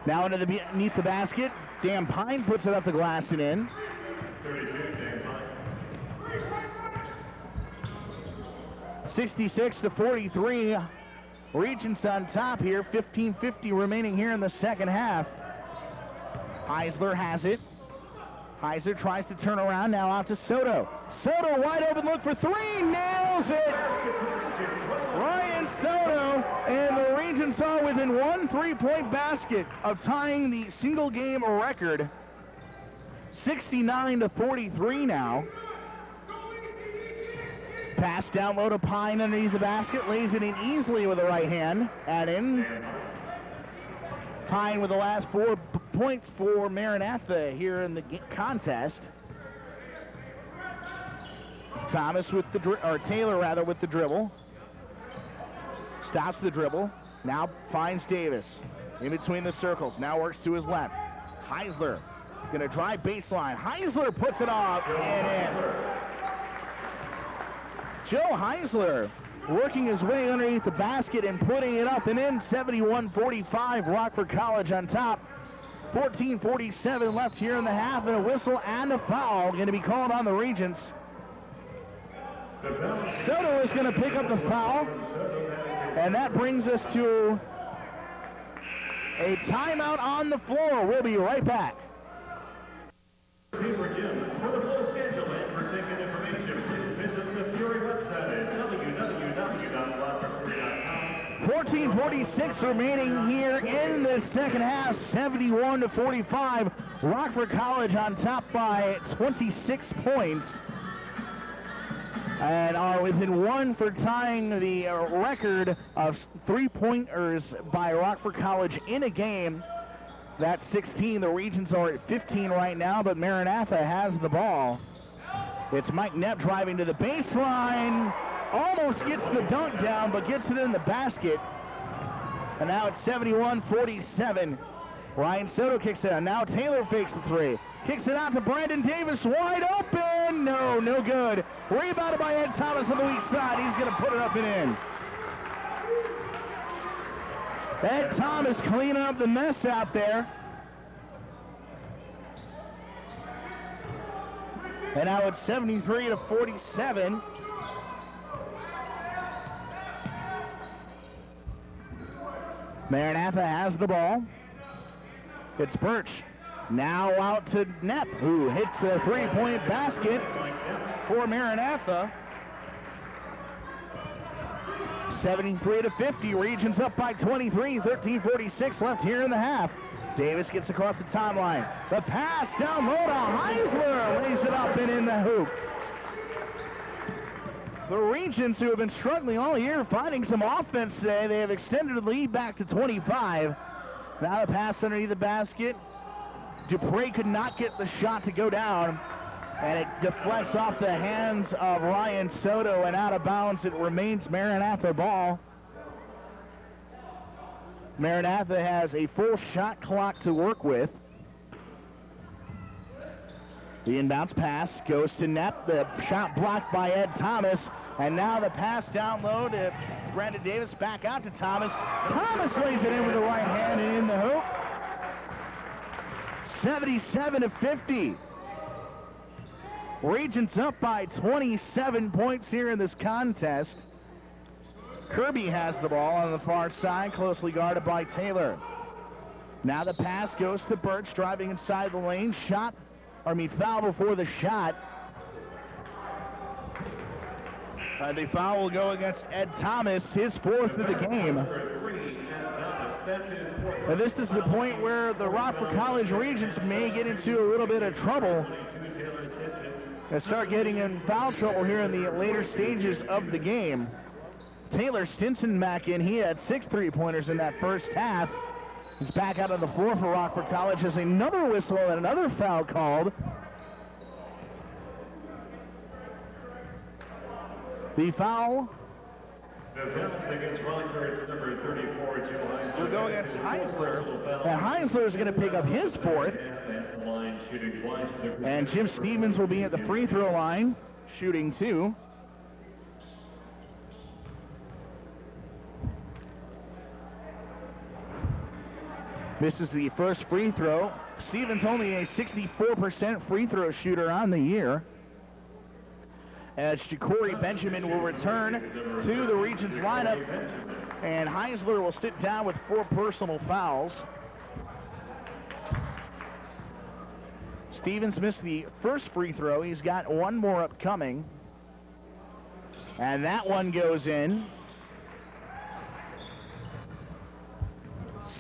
Now underneath the basket. Dan Pine puts it up the glass and in. 32, Dan Pine. 66-43. Regents on top here. 15:50 remaining here in the second half. Heisler has it. Heisler tries to turn around. Now out to Soto. Soto wide open look for three. Nails it. Ryan Soto, and the Regents are within one three-point basket of tying the single game record. 69-43 now. Pass down low to Pine underneath the basket. Lays it in easily with the right hand. And in. Pine with the last 4 points for Maranatha here in the contest. Thomas with the Taylor rather with the dribble. Stops the dribble. Now finds Davis in between the circles. Now works to his left. Heisler gonna drive baseline. Heisler puts it off and in. Joe Heisler working his way underneath the basket and putting it up and in. 71-45, Rockford College on top. 14:47 left here in the half, and a whistle and a foul going to be called on the Regents. Soto is going to pick up the foul, and that brings us to a timeout on the floor. We'll be right back. For the full schedule and for ticket information, please visit the Fury website at www.rockford.com. 14:46 remaining here in the second half. 71-45. Rockford College on top by 26 points. And are within one for tying the record of three-pointers by Rockford College in a game. That's 16. The Regents are at 15 right now, but Maranatha has the ball. It's Mike Knapp driving to the baseline. almost gets the dunk down, but gets it in the basket. And now it's 71-47. Ryan Soto kicks it out. Now Taylor fakes the three. Kicks it out to Brandon Davis, wide open. No good. Rebounded by Ed Thomas on the weak side. He's going to put it up and in. Ed Thomas cleaning up the mess out there. And now it's 73-47. Maranatha has the ball. It's Birch. Now out to Knapp, who hits the three-point basket for Maranatha. 73-50. Regents up by 23. 13:46 left here in the half. Davis gets across the timeline. The pass down low to Heisler. Lays it up and in the hoop. The Regents, who have been struggling all year, finding some offense today, they have extended the lead back to 25. Now the pass underneath the basket. Dupre could not get the shot to go down, and it deflects off the hands of Ryan Soto and out of bounds. It remains Maranatha ball. Maranatha has a full shot clock to work with. The inbounds pass goes to Knapp. The shot blocked by Ed Thomas. And now the pass down low to Brandon Davis. Back out to Thomas. Thomas lays it in with the right hand and in the hoop. 77-50. Regents up by 27 points here in this contest. Kirby has the ball on the far side, closely guarded by Taylor. Now the pass goes to Birch, driving inside the lane. Foul before the shot. The foul will go against Ed Thomas, his fourth of the game. And this is the point where the Rockford College Regents may get into a little bit of trouble and start getting in foul trouble here in the later stages of the game. Taylor Stinson back in. He had 6 3-pointers in that first half. He's back out on the floor for Rockford College. Has another whistle and another foul called. The foul against Rockford, number 34, Joe Heisler. Will go against Heisler. And Heisler is going to pick up his fourth. And Jim Stevens will be at the free throw line, shooting 2. This is the first free throw. Stevens only a 64% free throw shooter on the year. As Ja'Cory Benjamin will return to the Regents lineup, and Heisler will sit down with 4 personal fouls. Stevens missed the first free throw. He's got one more upcoming, and that one goes in.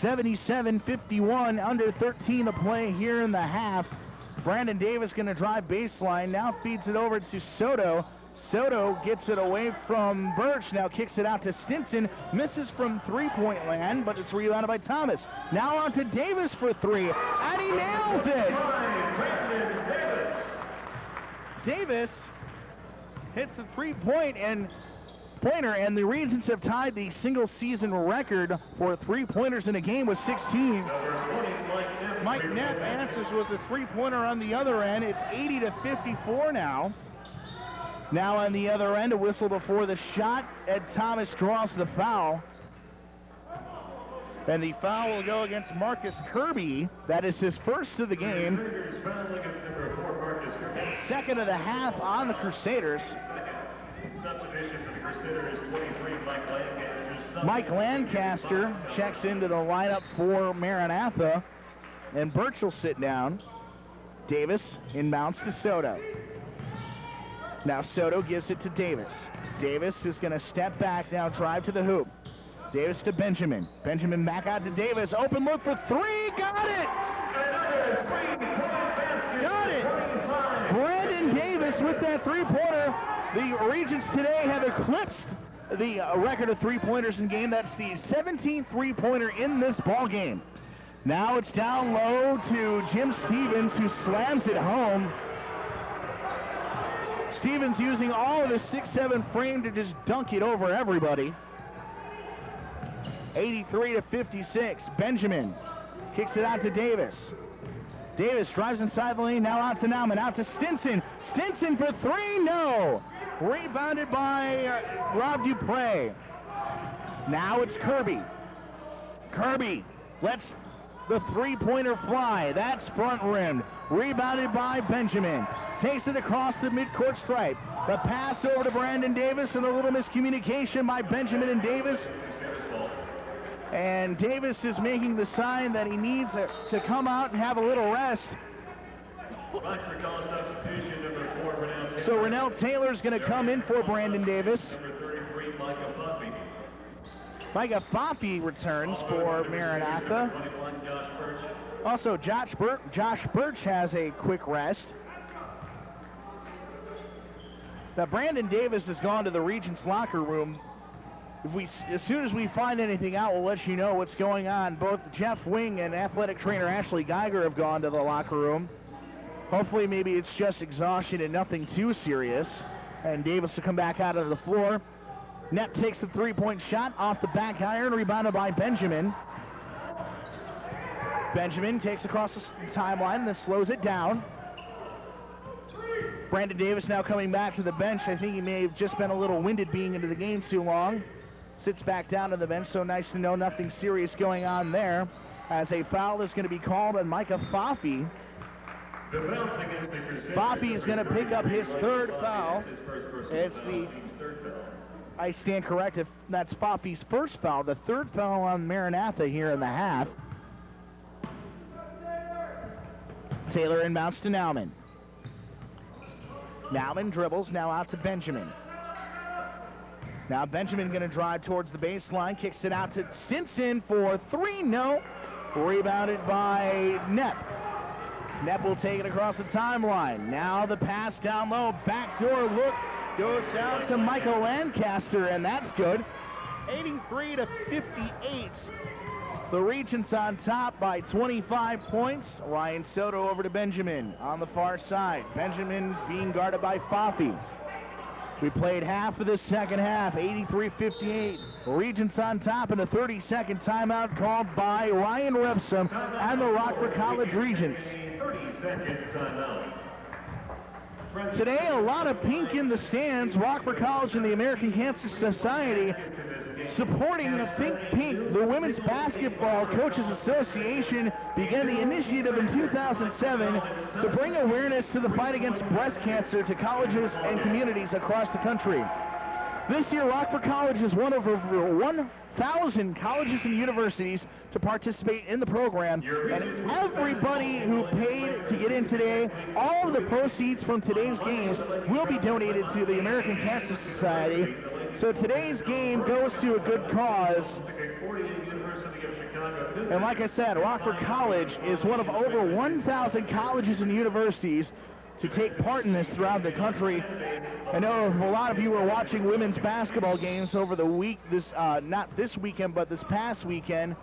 77-51, under 13 to play here in the half. Brandon Davis going to drive baseline, now feeds it over to Soto. Soto gets it away from Birch, now kicks it out to Stinson. Misses from three-point land, but it's rebounded by Thomas. Now on to Davis for 3, and he nails it! Davis hits the three-pointer, and the Regents have tied the single-season record for three-pointers in a game with 16. Mike Knapp answers with a three-pointer on the other end. It's 80-54 now. Now on the other end, a whistle before the shot. Ed Thomas draws the foul. And the foul will go against Marcus Kirby. That is his first of the game. And second of the half on the Crusaders. Mike Lancaster checks into the lineup for Maranatha. And Birch will sit down. Davis inbounds to Soto. Now Soto gives it to Davis. Davis is going to step back now, drive to the hoop. Davis to Benjamin. Benjamin back out to Davis. Open look for 3. Got it! Got it! Brandon Davis with that three-pointer. The Regents today have eclipsed the record of three-pointers in game. That's the 17th three-pointer in this ball game. Now it's down low to Jim Stevens, who slams it home. Stevens using all of his 6'7" frame to just dunk it over everybody. 83-56. Benjamin kicks it out to Davis. Davis drives inside the lane, now out to Nauman, out to Stinson. Stinson for three, no! Rebounded by Rob Dupre. Now it's Kirby. Kirby lets the three-pointer fly. That's front rimmed. Rebounded by Benjamin. Takes it across the midcourt stripe. The pass over to Brandon Davis, and a little miscommunication by Benjamin and Davis. And Davis is making the sign that he needs to come out and have a little rest. So Rennell Taylor's going to come in for Brandon Davis. Micah Foppe returns for Maranatha. Also, Josh Birch has a quick rest. Now, Brandon Davis has gone to the Regents locker room. As soon as we find anything out, we'll let you know what's going on. Both Jeff Wing and athletic trainer Ashley Geiger have gone to the locker room. Hopefully, maybe it's just exhaustion and nothing too serious. And Davis will come back out of the floor. Knepp takes the three-point shot off the back iron, rebounded by Benjamin. Benjamin takes across the timeline, then slows it down. Brandon Davis now coming back to the bench. I think he may have just been a little winded being into the game too long. Sits back down to the bench, so nice to know nothing serious going on there. As a foul is going to be called on Micah Foppe. Foppe is going to pick up his third foul. I stand corrected, that's Foppe's first foul. The third foul on Maranatha here in the half. Taylor inbounds to Nauman. Nauman dribbles, now out to Benjamin. Now Benjamin going to drive towards the baseline, kicks it out to Stinson for three, no. Rebounded by Knepp. Knepp will take it across the timeline. Now the pass down low, backdoor look, goes down to Michael Lancaster, and that's good. 83-58. The Regents on top by 25 points. Ryan Soto over to Benjamin on the far side. Benjamin being guarded by Foppe. We played half of the second half, 83-58. Regents on top, and a 30-second timeout called by Ryan Repsum and the Rockford College Regents. 30-second timeout. Today, a lot of pink in the stands. Rockford College and the American Cancer Society supporting the Think Pink. The Women's Basketball Coaches Association began the initiative in 2007 to bring awareness to the fight against breast cancer to colleges and communities across the country. This year, Rockford College is one of over 1,000 colleges and universities to participate in the program, and everybody who paid to get in today, all of the proceeds from today's games will be donated to the American Cancer Society. So today's game goes to a good cause. And like I said, Rockford College is one of over 1,000 colleges and universities to take part in this throughout the country. I know a lot of you were watching women's basketball games over the week, not this weekend, but this past weekend.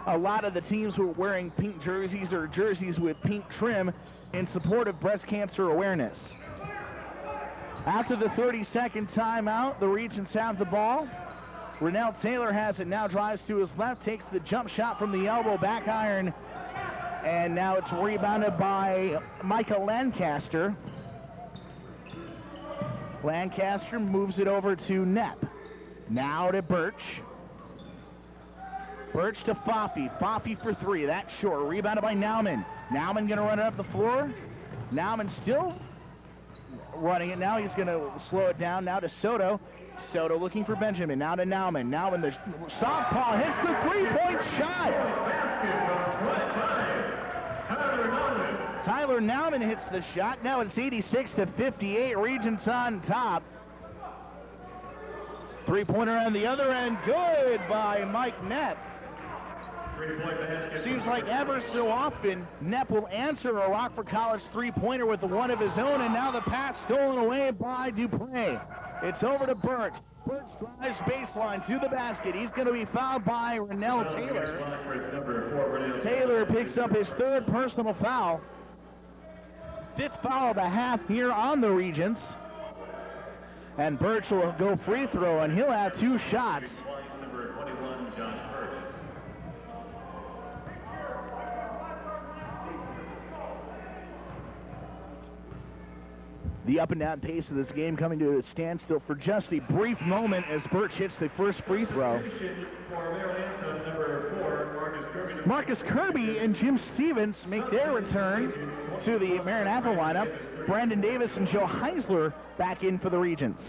A lot of the teams were wearing pink jerseys or jerseys with pink trim in support of breast cancer awareness. After the 30-second timeout, the Regents have the ball. Rennell Taylor has it, now drives to his left, takes the jump shot from the elbow, back iron, and now it's rebounded by Micah Lancaster. Lancaster moves it over to Knepp. Now to Birch. Birch to Foppe. Foppe for three. That's short. Rebounded by Nauman. Nauman going to run it up the floor. Nauman still running it now. He's going to slow it down now to Soto. Soto looking for Benjamin. Now to Nauman. Nauman, the southpaw hits the three-point shot. Tyler Nauman hits the shot. Now it's 86-58. Regents on top. Three-pointer on the other end. Good by Mike Knepp. Seems like ever so often, Knepp will answer a Rockford College three-pointer with one of his own, and now the pass stolen away by Dupre. It's over to Birch. Birch drives baseline to the basket. He's going to be fouled by Rennell Taylor. Taylor picks up his third personal foul. Fifth foul of the half here on the Regents. And Birch will go free throw, and he'll have 2 shots. Number 21, Josh Birch. The up and down pace of this game coming to a standstill for just a brief moment as Birch hits the first free throw. Marcus Kirby and Jim Stevens make their return to the Maranatha lineup. Brandon Davis and Joe Heisler back in for the Regents.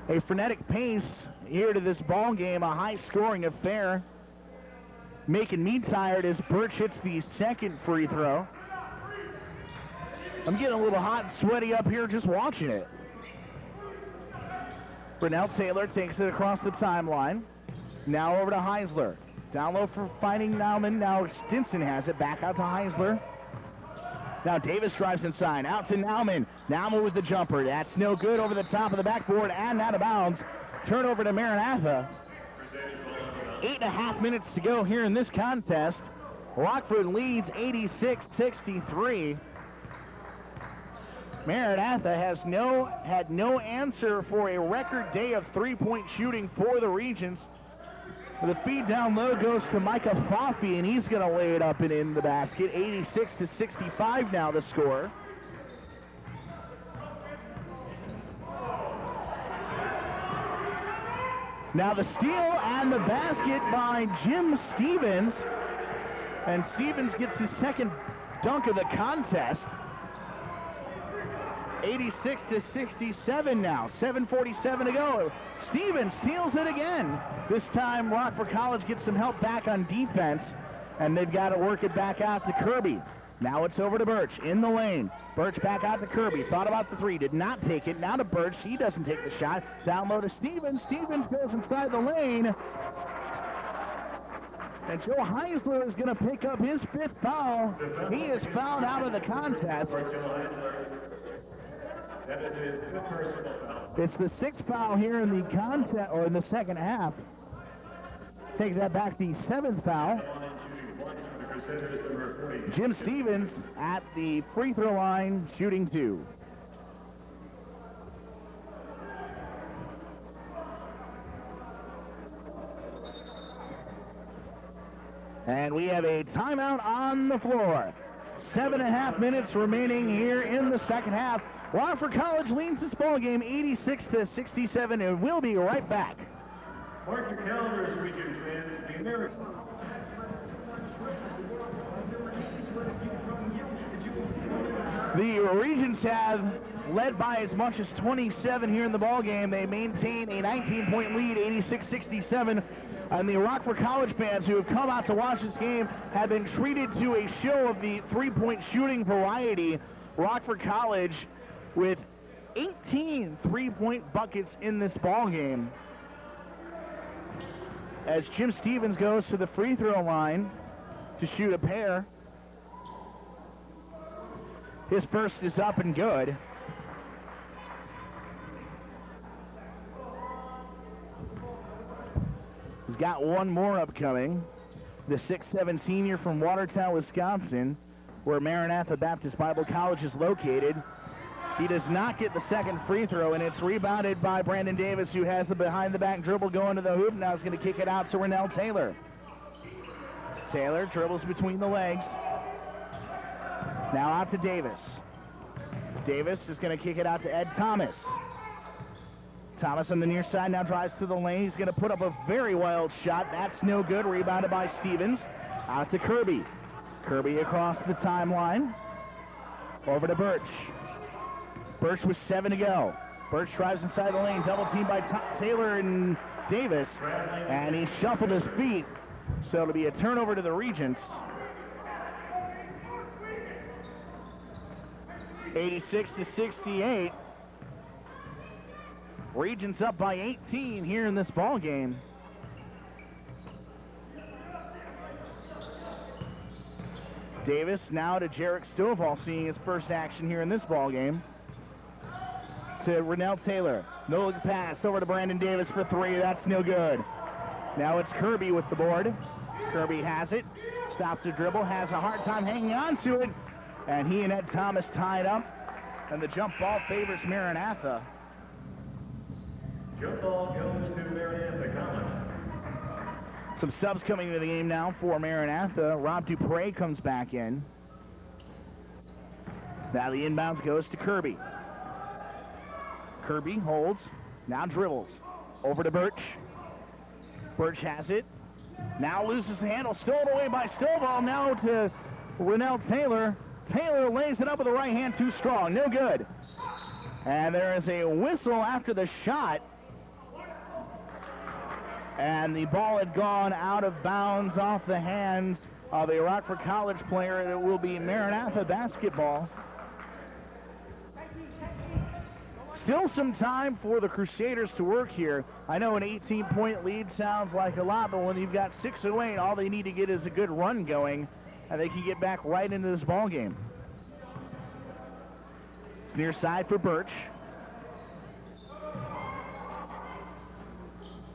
A frenetic pace here to this ball game, a high-scoring affair. Making me tired as Birch hits the second free throw. I'm getting a little hot and sweaty up here just watching it. Brunel Taylor takes it across the timeline. Now over to Heisler. Down low for finding Nauman. Now Stinson has it. Back out to Heisler. Now Davis drives inside. Out to Nauman. Nauman with the jumper. That's no good. Over the top of the backboard and out of bounds. Turnover to Maranatha. 8.5 minutes to go here in this contest. Rockford leads 86-63. Maranatha had no answer for a record day of three-point shooting for the Regents. The feed down low goes to Micah Foffey, and he's going to lay it up and in the basket. 86-65 now the score. Now the steal and the basket by Jim Stevens. And Stevens gets his second dunk of the contest. 86-67 now. 7:47 to go. Stevens steals it again. This time Rockford College gets some help back on defense, and they've got to work it back out to Kirby. Now it's over to Birch in the lane. Birch back out to Kirby. Thought about the three, did not take it. Now to Birch. He doesn't take the shot. Down low to Stevens. Stevens goes inside the lane. And Joe Heisler is going to pick up his 5th foul. He is fouled out of the contest. It's the 6th foul here in the contest, or in the second half. Take that back, the 7th foul. Jim Stevens at the free throw line, shooting 2. And we have a timeout on the floor. 7.5 minutes remaining here in the second half. Rockford College leads this ball game 86-67, and we'll be right back. Mark your calendars, Regents fans. The American. The Regents have led by as much as 27 here in the ball game. They maintain a 19-point lead, 86-67. And the Rockford College fans who have come out to watch this game have been treated to a show of the three-point shooting variety. Rockford College with 18 three-point buckets in this ball game. As Jim Stevens goes to the free throw line to shoot a pair. His first is up and good. He's got one more upcoming. The 6'7" senior from Watertown, Wisconsin, where Maranatha Baptist Bible College is located. He does not get the second free throw, and it's rebounded by Brandon Davis, who has the behind-the-back dribble going to the hoop. Now he's going to kick it out to Rennell Taylor. Taylor dribbles between the legs. Now out to Davis. Davis is going to kick it out to Ed Thomas. Thomas on the near side now drives to the lane. He's going to put up a very wild shot. That's no good. Rebounded by Stevens. Out to Kirby. Kirby across the timeline. Over to Birch. Birch with 7 to go. Birch drives inside the lane. Double team by Taylor and Davis. And he shuffled his feet. So it'll be a turnover to the Regents. 86-68. Regents up by 18 here in this ball game. Davis now to Jarek Stovall, seeing his first action here in this ball game. To Rennell Taylor. No look pass over to Brandon Davis for 3. That's no good. Now it's Kirby with the board. Kirby has it. stops the dribble, has a hard time hanging on to it, and he and Ed Thomas tied up, and the jump ball favors Maranatha. Jump ball goes to Maranatha College. Some subs coming into the game now for Maranatha. Rob Dupre comes back in. Now the inbounds goes to Kirby. Kirby holds, now dribbles. Over to Birch. Birch has it. Now loses the handle, stolen away by Stovall. Now to Rennell Taylor. Taylor lays it up with the right hand, too strong, no good. And there is a whistle after the shot. And the ball had gone out of bounds off the hands of a Rockford College player, and it will be Maranatha basketball. Still some time for the Crusaders to work here. I know an 18-point lead sounds like a lot, but when you've got 6:08, all they need to get is a good run going, and they can get back right into this ball game. It's near side for Birch.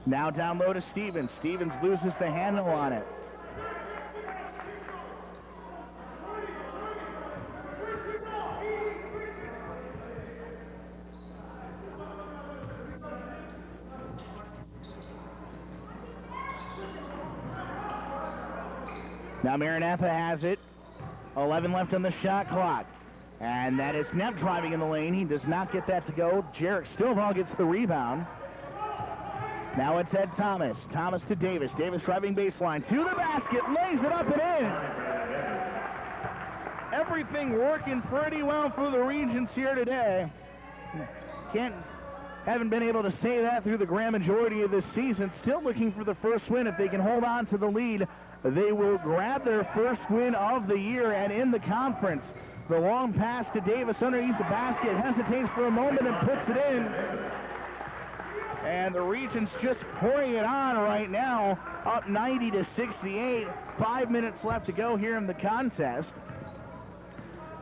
Now down low to Stevens. Stevens loses the handle on it. Now Maranatha has it. 11 left on the shot clock. And that is Neff driving in the lane. He does not get that to go. Jarek Stovall gets the rebound. Now it's Ed Thomas. Thomas to Davis. Davis driving baseline. To the basket. Lays it up and in. Everything working pretty well for the Regents here today. Haven't been able to say that through the grand majority of this season. Still looking for the first win. If they can hold on to the lead, they will grab their first win of the year and in the conference. The long pass to Davis underneath the basket. Hesitates for a moment and puts it in. And the Regents just pouring it on right now, up 90-68. 5 minutes left to go here in the contest.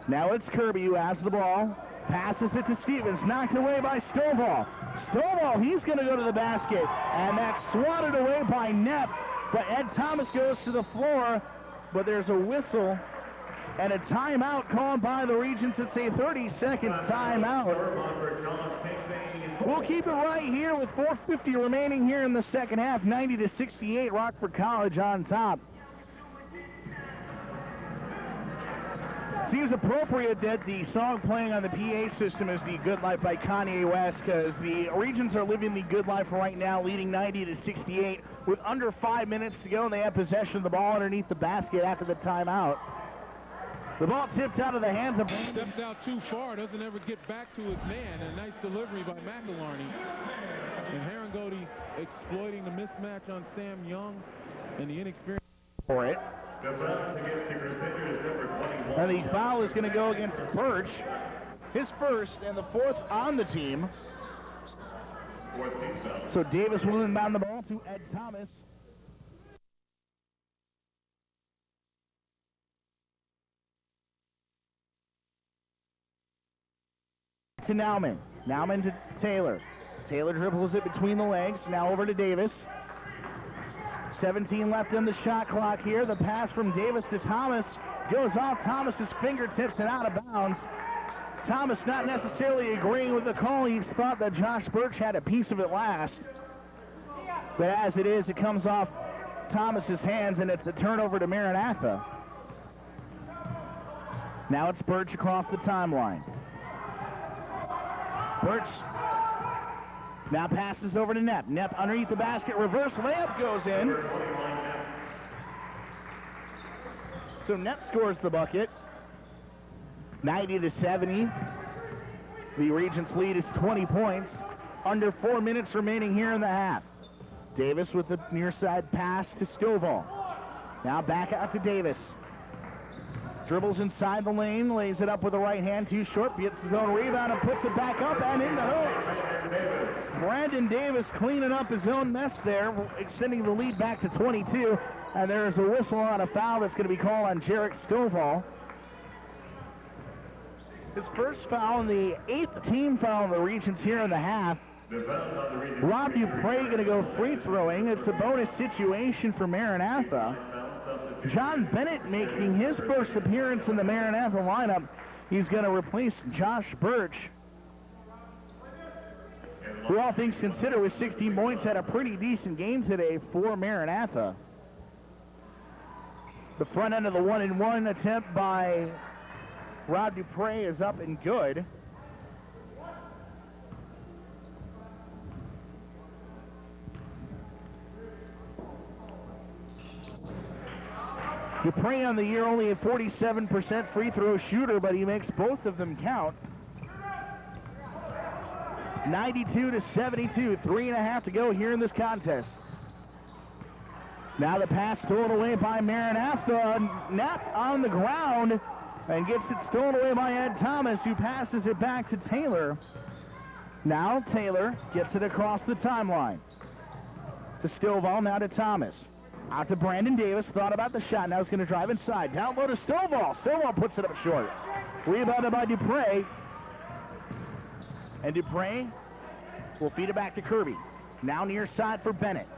Now it's Kirby who has the ball. Passes it to Stevens, knocked away by Stovall. Stovall, he's going to go to the basket, and that's swatted away by Nepp. But Ed Thomas goes to the floor, but there's a whistle and a timeout called by the Regents. It's a 30-second timeout. We'll keep it right here with 4:50 remaining here in the second half. 90-68, Rockford College on top. Seems appropriate that the song playing on the PA system is The Good Life by Kanye West, because the Regents are living the good life right now, leading 90-68 with under 5 minutes to go, and they have possession of the ball underneath the basket after the timeout. The ball tipped out of the hands of... Steps out too far, doesn't ever get back to his man, and a nice delivery by McElharney. And Herringody exploiting the mismatch on Sam Young and the inexperience for it. And the foul is going to go against Birch. His first and the fourth on the team. So Davis will inbound the ball to Ed Thomas. To Nauman. Nauman to Taylor. Taylor dribbles it between the legs. Now over to Davis. 17 left on the shot clock here. The pass from Davis to Thomas goes off Thomas's fingertips and out of bounds. Thomas not necessarily agreeing with the call. He thought that Josh Birch had a piece of it last. But as it is, it comes off Thomas's hands, and it's a turnover to Maranatha. Now it's Birch across the timeline. Birch now passes over to Nepp. Nepp underneath the basket, reverse layup goes in. So Nepp scores the bucket. 90-70. The Regents' lead is 20 points. Under 4 minutes remaining here in the half. Davis with the near side pass to Stovall. Now back out to Davis. Dribbles inside the lane, lays it up with the right hand, too short, gets his own rebound and puts it back up and in the hoop. Brandon Davis cleaning up his own mess there, extending the lead back to 22. And there's a whistle on a foul that's going to be called on Jarek Stovall. His first foul and the 8th team foul of the Regents here in the half. Rob Dupre going to go free throwing. It's a bonus situation for Maranatha. John Bennett making his first appearance in the Maranatha lineup. He's going to replace Josh Birch, who all things considered with 16 points had a pretty decent game today for Maranatha. The front end of the 1-and-1 attempt by Rod Dupre is up and good. Dupre on the year only a 47% free throw shooter, but he makes both of them count. 92-72, 3.5 to go here in this contest. Now the pass stolen away by Maranatha. Knapp on the ground and gets it stolen away by Ed Thomas, who passes it back to Taylor. Now Taylor gets it across the timeline. To Stovall, now to Thomas. Out to Brandon Davis, thought about the shot, now he's going to drive inside. Down low to Stovall. Stovall puts it up short. Rebounded by Dupre. And Dupre will feed it back to Kirby. Now near side for Bennett.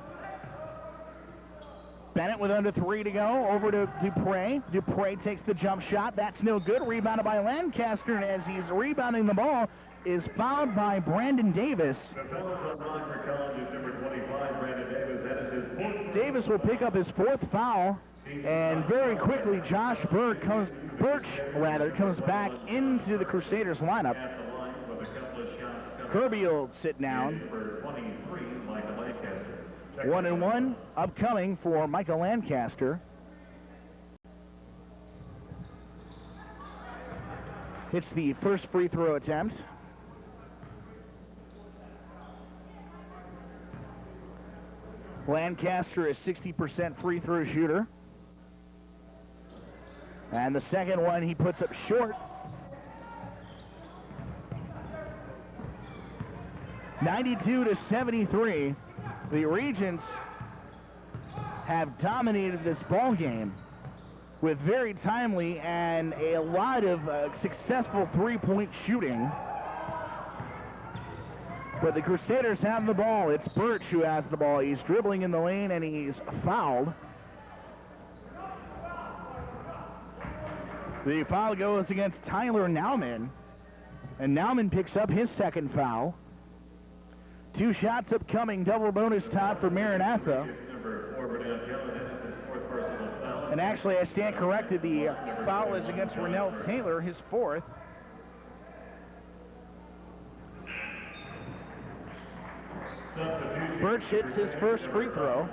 Bennett with under 3 to go, over to Dupre. Dupre takes the jump shot. That's no good. Rebounded by Lancaster, and as he's rebounding the ball, is fouled by Brandon Davis. The foul on Rockford College's number 25, Brandon Davis. That is his fourth. Davis will pick up his 4th foul, and very quickly Josh Birch comes back into the Crusaders lineup. At the line with a couple of shots. Kirby will sit down. Number 23, Michael Lancaster. 1-and-1 upcoming for Michael Lancaster. Hits the first free throw attempt. Lancaster is 60% free throw shooter. And the second one he puts up short. 92-73. The Regents have dominated this ball game with very timely and a lot of successful three-point shooting. But the Crusaders have the ball. It's Birch who has the ball. He's dribbling in the lane and he's fouled. The foul goes against Tyler Nauman, and Nauman picks up his second foul. 2 shots upcoming, double bonus time for Maranatha. And actually, I stand corrected. The foul is against Rennell Taylor, his 4th. Birch hits his first free throw.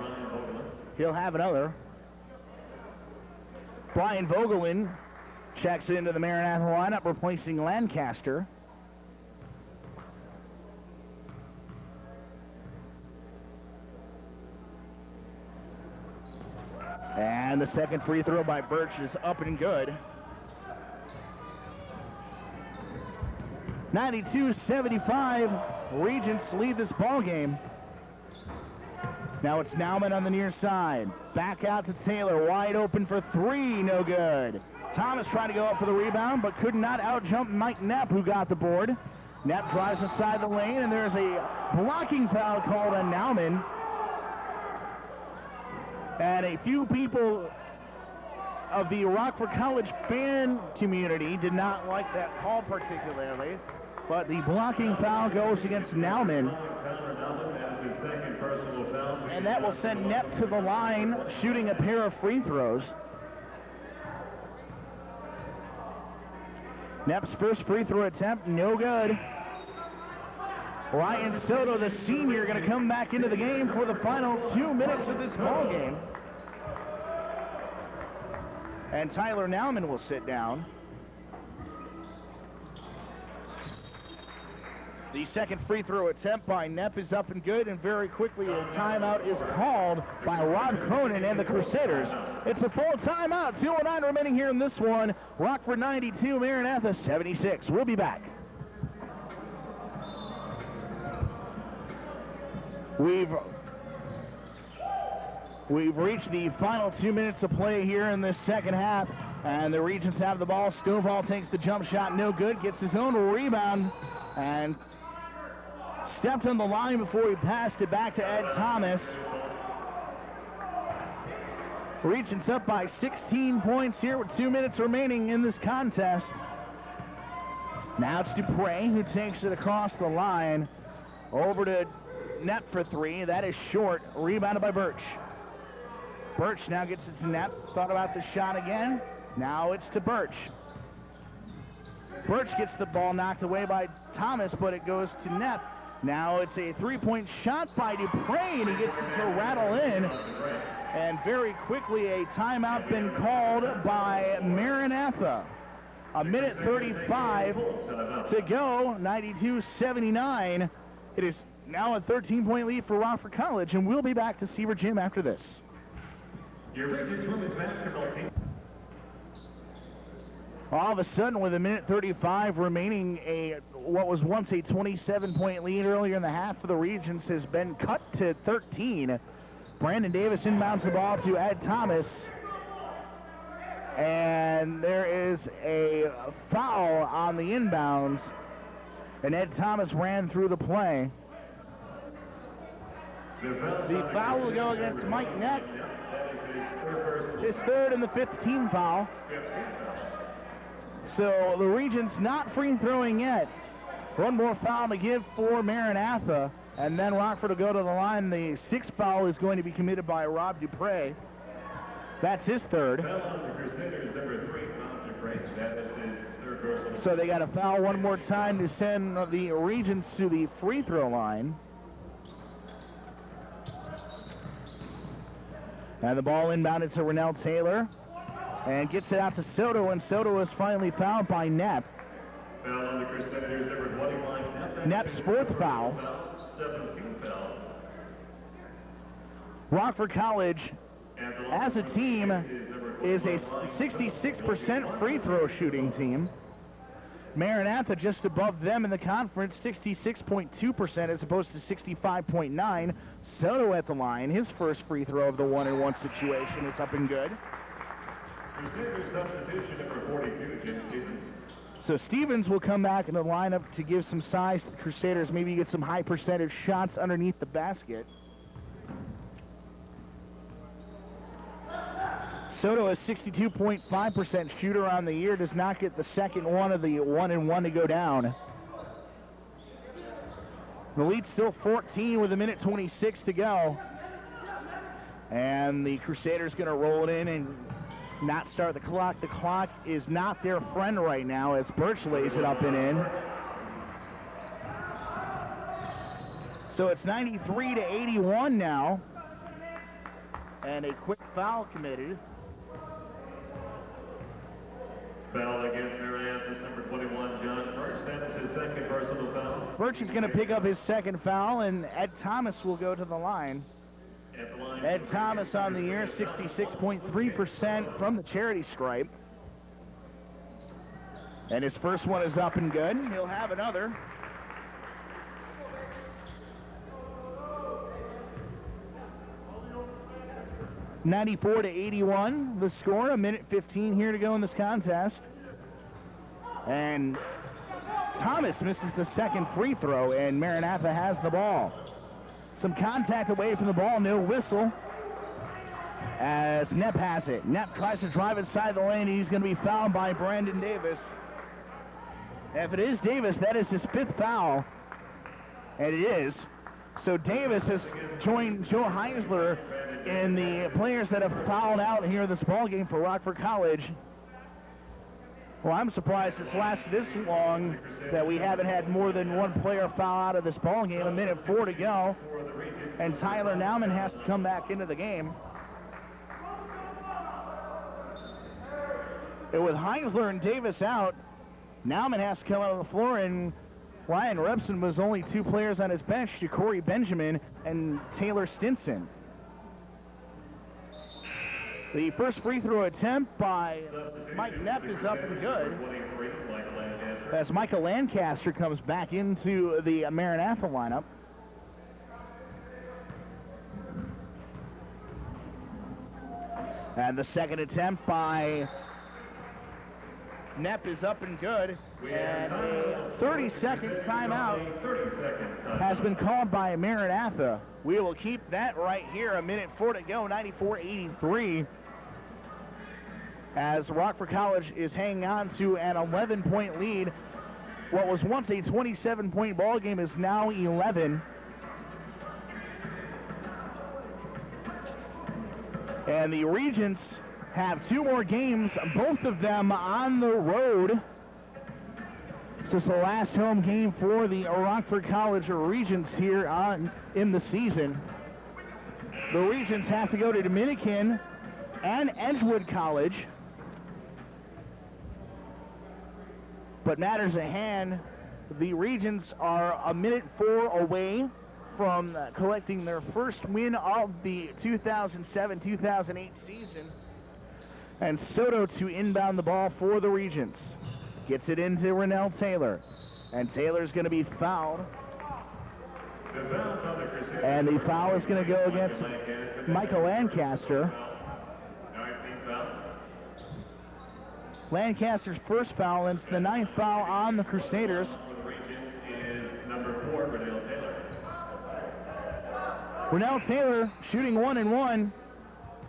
He'll have another. Brian Vogelin checks into the Maranatha lineup, replacing Lancaster. And the second free throw by Birch is up and good. 92-75, Regents lead this ball game. Now it's Nauman on the near side. Back out to Taylor, wide open for 3, no good. Thomas tried to go up for the rebound, but could not out-jump Mike Knapp, who got the board. Knapp drives inside the lane, and there's a blocking foul called on Nauman. And a few people of the Rockford College fan community did not like that call particularly, but the blocking foul goes against Nauman. And that will send Knapp to the line, shooting a pair of free throws. Knapp's first free throw attempt, no good. Ryan Soto, the senior, going to come back into the game for the final 2 minutes of this ball game. And Tyler Nauman will sit down. The second free throw attempt by Knapp is up and good, and very quickly a timeout is called by Rod Cronin and the Crusaders. It's a full timeout, 2:09 remaining here in this one. Rockford 92, Maranatha 76. We'll be back. We've reached the final 2 minutes of play here in this second half, and the Regents have the ball. Stovall takes the jump shot, no good, gets his own rebound, and stepped on the line before he passed it back to Ed Thomas. Regents up by 16 points here with 2 minutes remaining in this contest. Now it's Dupre who takes it across the line. Over to Knepp for three. That is short. Rebounded by Birch. Birch now gets it to Knepp. Thought about the shot again. Now it's to Birch. Birch gets the ball knocked away by Thomas, but it goes to Knepp. Now it's a three-point shot by Dupre, and he gets it to rattle in. And very quickly, a timeout been called by Maranatha. A minute 35 to go, 92-79. It is now a 13-point lead for Rockford College, and we'll be back to Seaver Gym after this. Your Regents women's basketball team. All of a sudden, with a minute 35 remaining, what was once a 27-point lead earlier in the half for the Regents has been cut to 13. Brandon Davis inbounds the ball to Ed Thomas. And there is a foul on the inbounds. And Ed Thomas ran through the play. The foul will go against Mike Knepp. His third and the fifth team foul. So the Regents not free throwing yet. One more foul to give for Maranatha. And then Rockford will go to the line. The sixth foul is going to be committed by Rob Dupre. That's his third. So they got to foul one more time to send the Regents to the free throw line. And the ball inbounded to Rennell Taylor. And gets it out to Soto, and Soto is finally fouled by Knepp. Foul on the Crusaders, number 21, Knepp. Nepp's fourth foul. 17 foul. Rockford College, as a team, is a 66% free throw shooting team. Maranatha just above them in the conference, 66.2% as opposed to 65.9. Soto at the line, his first free throw of the 1-and-1 situation is up and good. Crusaders substitution number 42, Jim Stevens. So Stevens will come back in the lineup to give some size to the Crusaders, maybe get some high percentage shots underneath the basket. Soto is 62.5% shooter on the year, does not get the second one of the 1-and-1 to go down. The lead's still 14 with a minute 26 to go. And the Crusaders going to roll it in and not start the clock. The clock is not their friend right now as Birch lays it up and in. So it's 93-81 now. And a quick foul committed. Foul against Maranatha, number 21, John Birch. That's his second personal foul. Birch is going to pick up his second foul, and Ed Thomas will go to the line. Ed Thomas on the year, 66.3% from the charity stripe. And his first one is up and good. He'll have another. (94-81) the score. A minute 15 here to go in this contest. And Thomas misses the second free throw, and Maranatha has the ball. Some contact away from the ball, no whistle. As Knepp has it. Knepp tries to drive inside the lane. He's going to be fouled by Brandon Davis. If it is Davis, that is his fifth foul. And it is. So Davis has joined Joe Heisler in the players that have fouled out here in this ballgame for Rockford College. Well, I'm surprised it's lasted this long, that we haven't had more than one player foul out of this ballgame. A minute 4 to go. And Tyler Nauman has to come back into the game. And with Heisler and Davis out, Nauman has to come out on the floor, and Ryan Rebson was only two players on his bench, Corey Benjamin and Taylor Stinson. The first free throw attempt by Mike Knepp is up and good. As Michael Lancaster comes back into the Maranatha lineup. And the second attempt by Knepp is up and good. And a 30-second timeout has been called by Maranatha. We will keep that right here. A minute 4 to go, 94-83. as Rockford College is hanging on to an 11-point lead. What was once a 27-point ball game is now 11. And the Regents have 2 more games, both of them on the road. This is the last home game for the Rockford College Regents here in the season. The Regents have to go to Dominican and Edgewood College. But matters at hand, the Regents are a minute 4 away from collecting their first win of the 2007-2008 season. And Soto to inbound the ball for the Regents. Gets it into Rennell Taylor. And Taylor's going to be fouled. And the foul is going to go against Michael Lancaster. Lancaster's first foul, and it's the 9th foul on the Crusaders. Rennell Taylor shooting 1-1,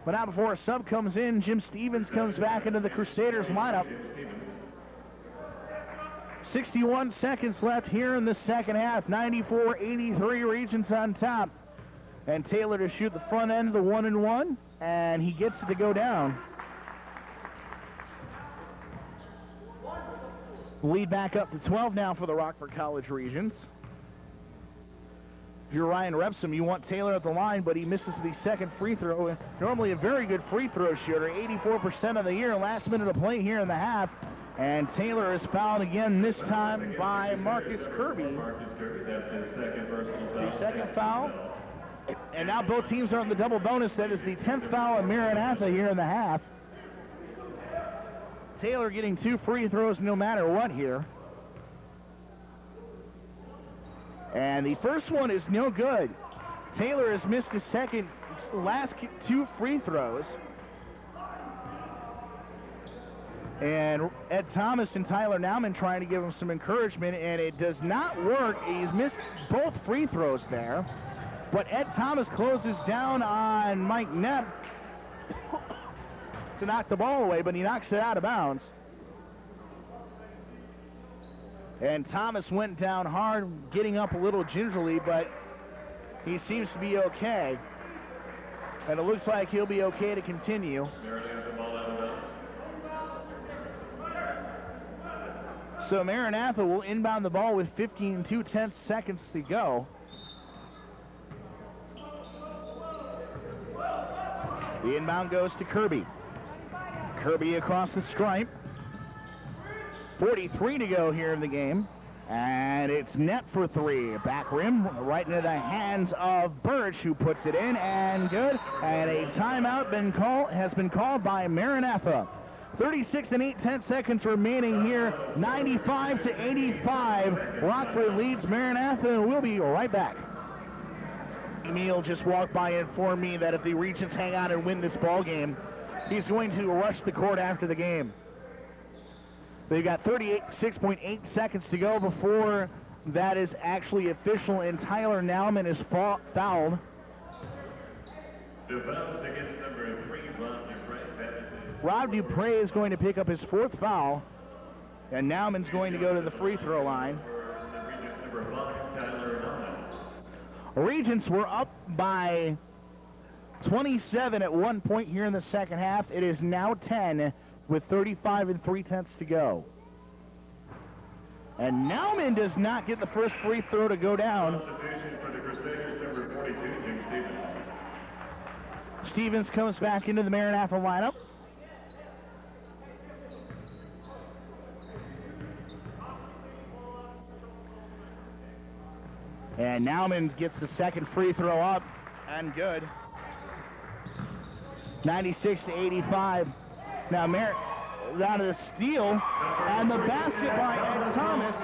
but not before a sub comes in. Jim Stevens comes back into the Crusaders lineup. 61 seconds left here in the second half. 94-83, Regents on top. And Taylor to shoot the front end of the 1-1, and he gets it to go down. Lead back up to 12 now for the Rockford College Regents. If you're Ryan Repsum, you want Taylor at the line, but he misses the second free throw. Normally a very good free throw shooter, 84% of the year. Last minute of play here in the half. And Taylor is fouled again, this time by Marcus Kirby. The second foul. And now both teams are on the double bonus. That is the 10th foul of Maranatha here in the half. Taylor getting 2 free throws no matter what here. And the first one is no good. Taylor has missed his last 2 free throws. And Ed Thomas and Tyler Nauman trying to give him some encouragement, and it does not work. He's missed both free throws there. But Ed Thomas closes down on Mike Knepp to knock the ball away, but he knocks it out of bounds. And Thomas went down hard, getting up a little gingerly, but he seems to be okay. And it looks like he'll be okay to continue. So Maranatha will inbound the ball with 15 2/10 seconds to go. The inbound goes to Kirby. Kirby across the stripe. 43 to go here in the game. And it's net for 3. Back rim, right into the hands of Birch, who puts it in, and good. And a timeout has been called by Maranatha. 36 and 8/10 seconds remaining here. 95-85. Rockford leads Maranatha, and we'll be right back. Emil just walked by and informed me that if the Regents hang on and win this ball game, he's going to rush the court after the game. They've got 36.8 seconds to go before that is actually official, and Tyler Nauman is fouled. Against number 3, Rob Dupre is going to pick up his 4th foul, and Nauman's going to go to the free throw line. Regents were up by 27 at one point here in the second half. It is now 10 with 35 3/10 to go. And Nauman does not get the first free throw to go down. Stevens comes back into the Maranatha lineup. And Nauman gets the second free throw up, and good. 96-85. Now down to the steal, and the basket by Ed Thomas.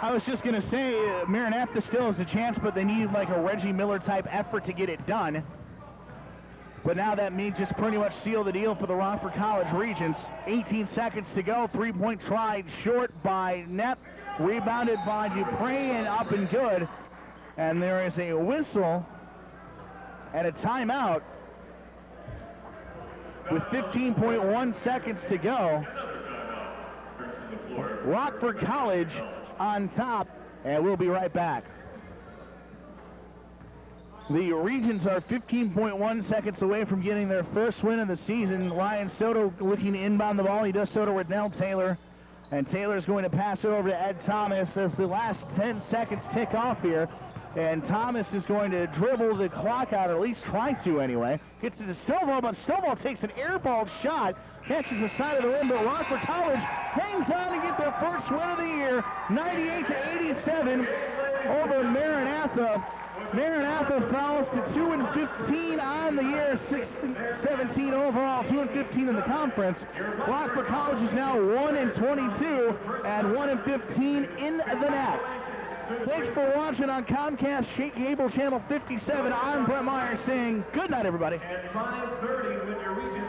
I was just going to say, Maranatha still has a chance, but they need like a Reggie Miller type effort to get it done. But now that may just pretty much seal the deal for the Rockford College Regents. 18 seconds to go. 3-point try short by Knepp. Rebounded by Dupre and up and good. And there is a whistle and a timeout. with 15.1 seconds to go. Rockford College on top, and we'll be right back. The Regents are 15.1 seconds away from getting their first win of the season. Ryan Soto looking to inbound the ball. He does so to Renell Taylor. And Taylor's going to pass it over to Ed Thomas as the last 10 seconds tick off here. And Thomas is going to dribble the clock out, or at least try to anyway. Gets it to Stovall, but Stovall takes an airball shot, catches the side of the rim, but Rockford College hangs on to get their first win of the year, 98-87 over Maranatha. Maranatha falls to 2-15 on the year, 6-17 overall, 2-15 in the conference. Rockford College is now 1-22 and 1-15 in the net. Thanks for watching on Comcast Cable Channel 57. I'm Brett Myhres saying good night, everybody. At 5:30 when your Regents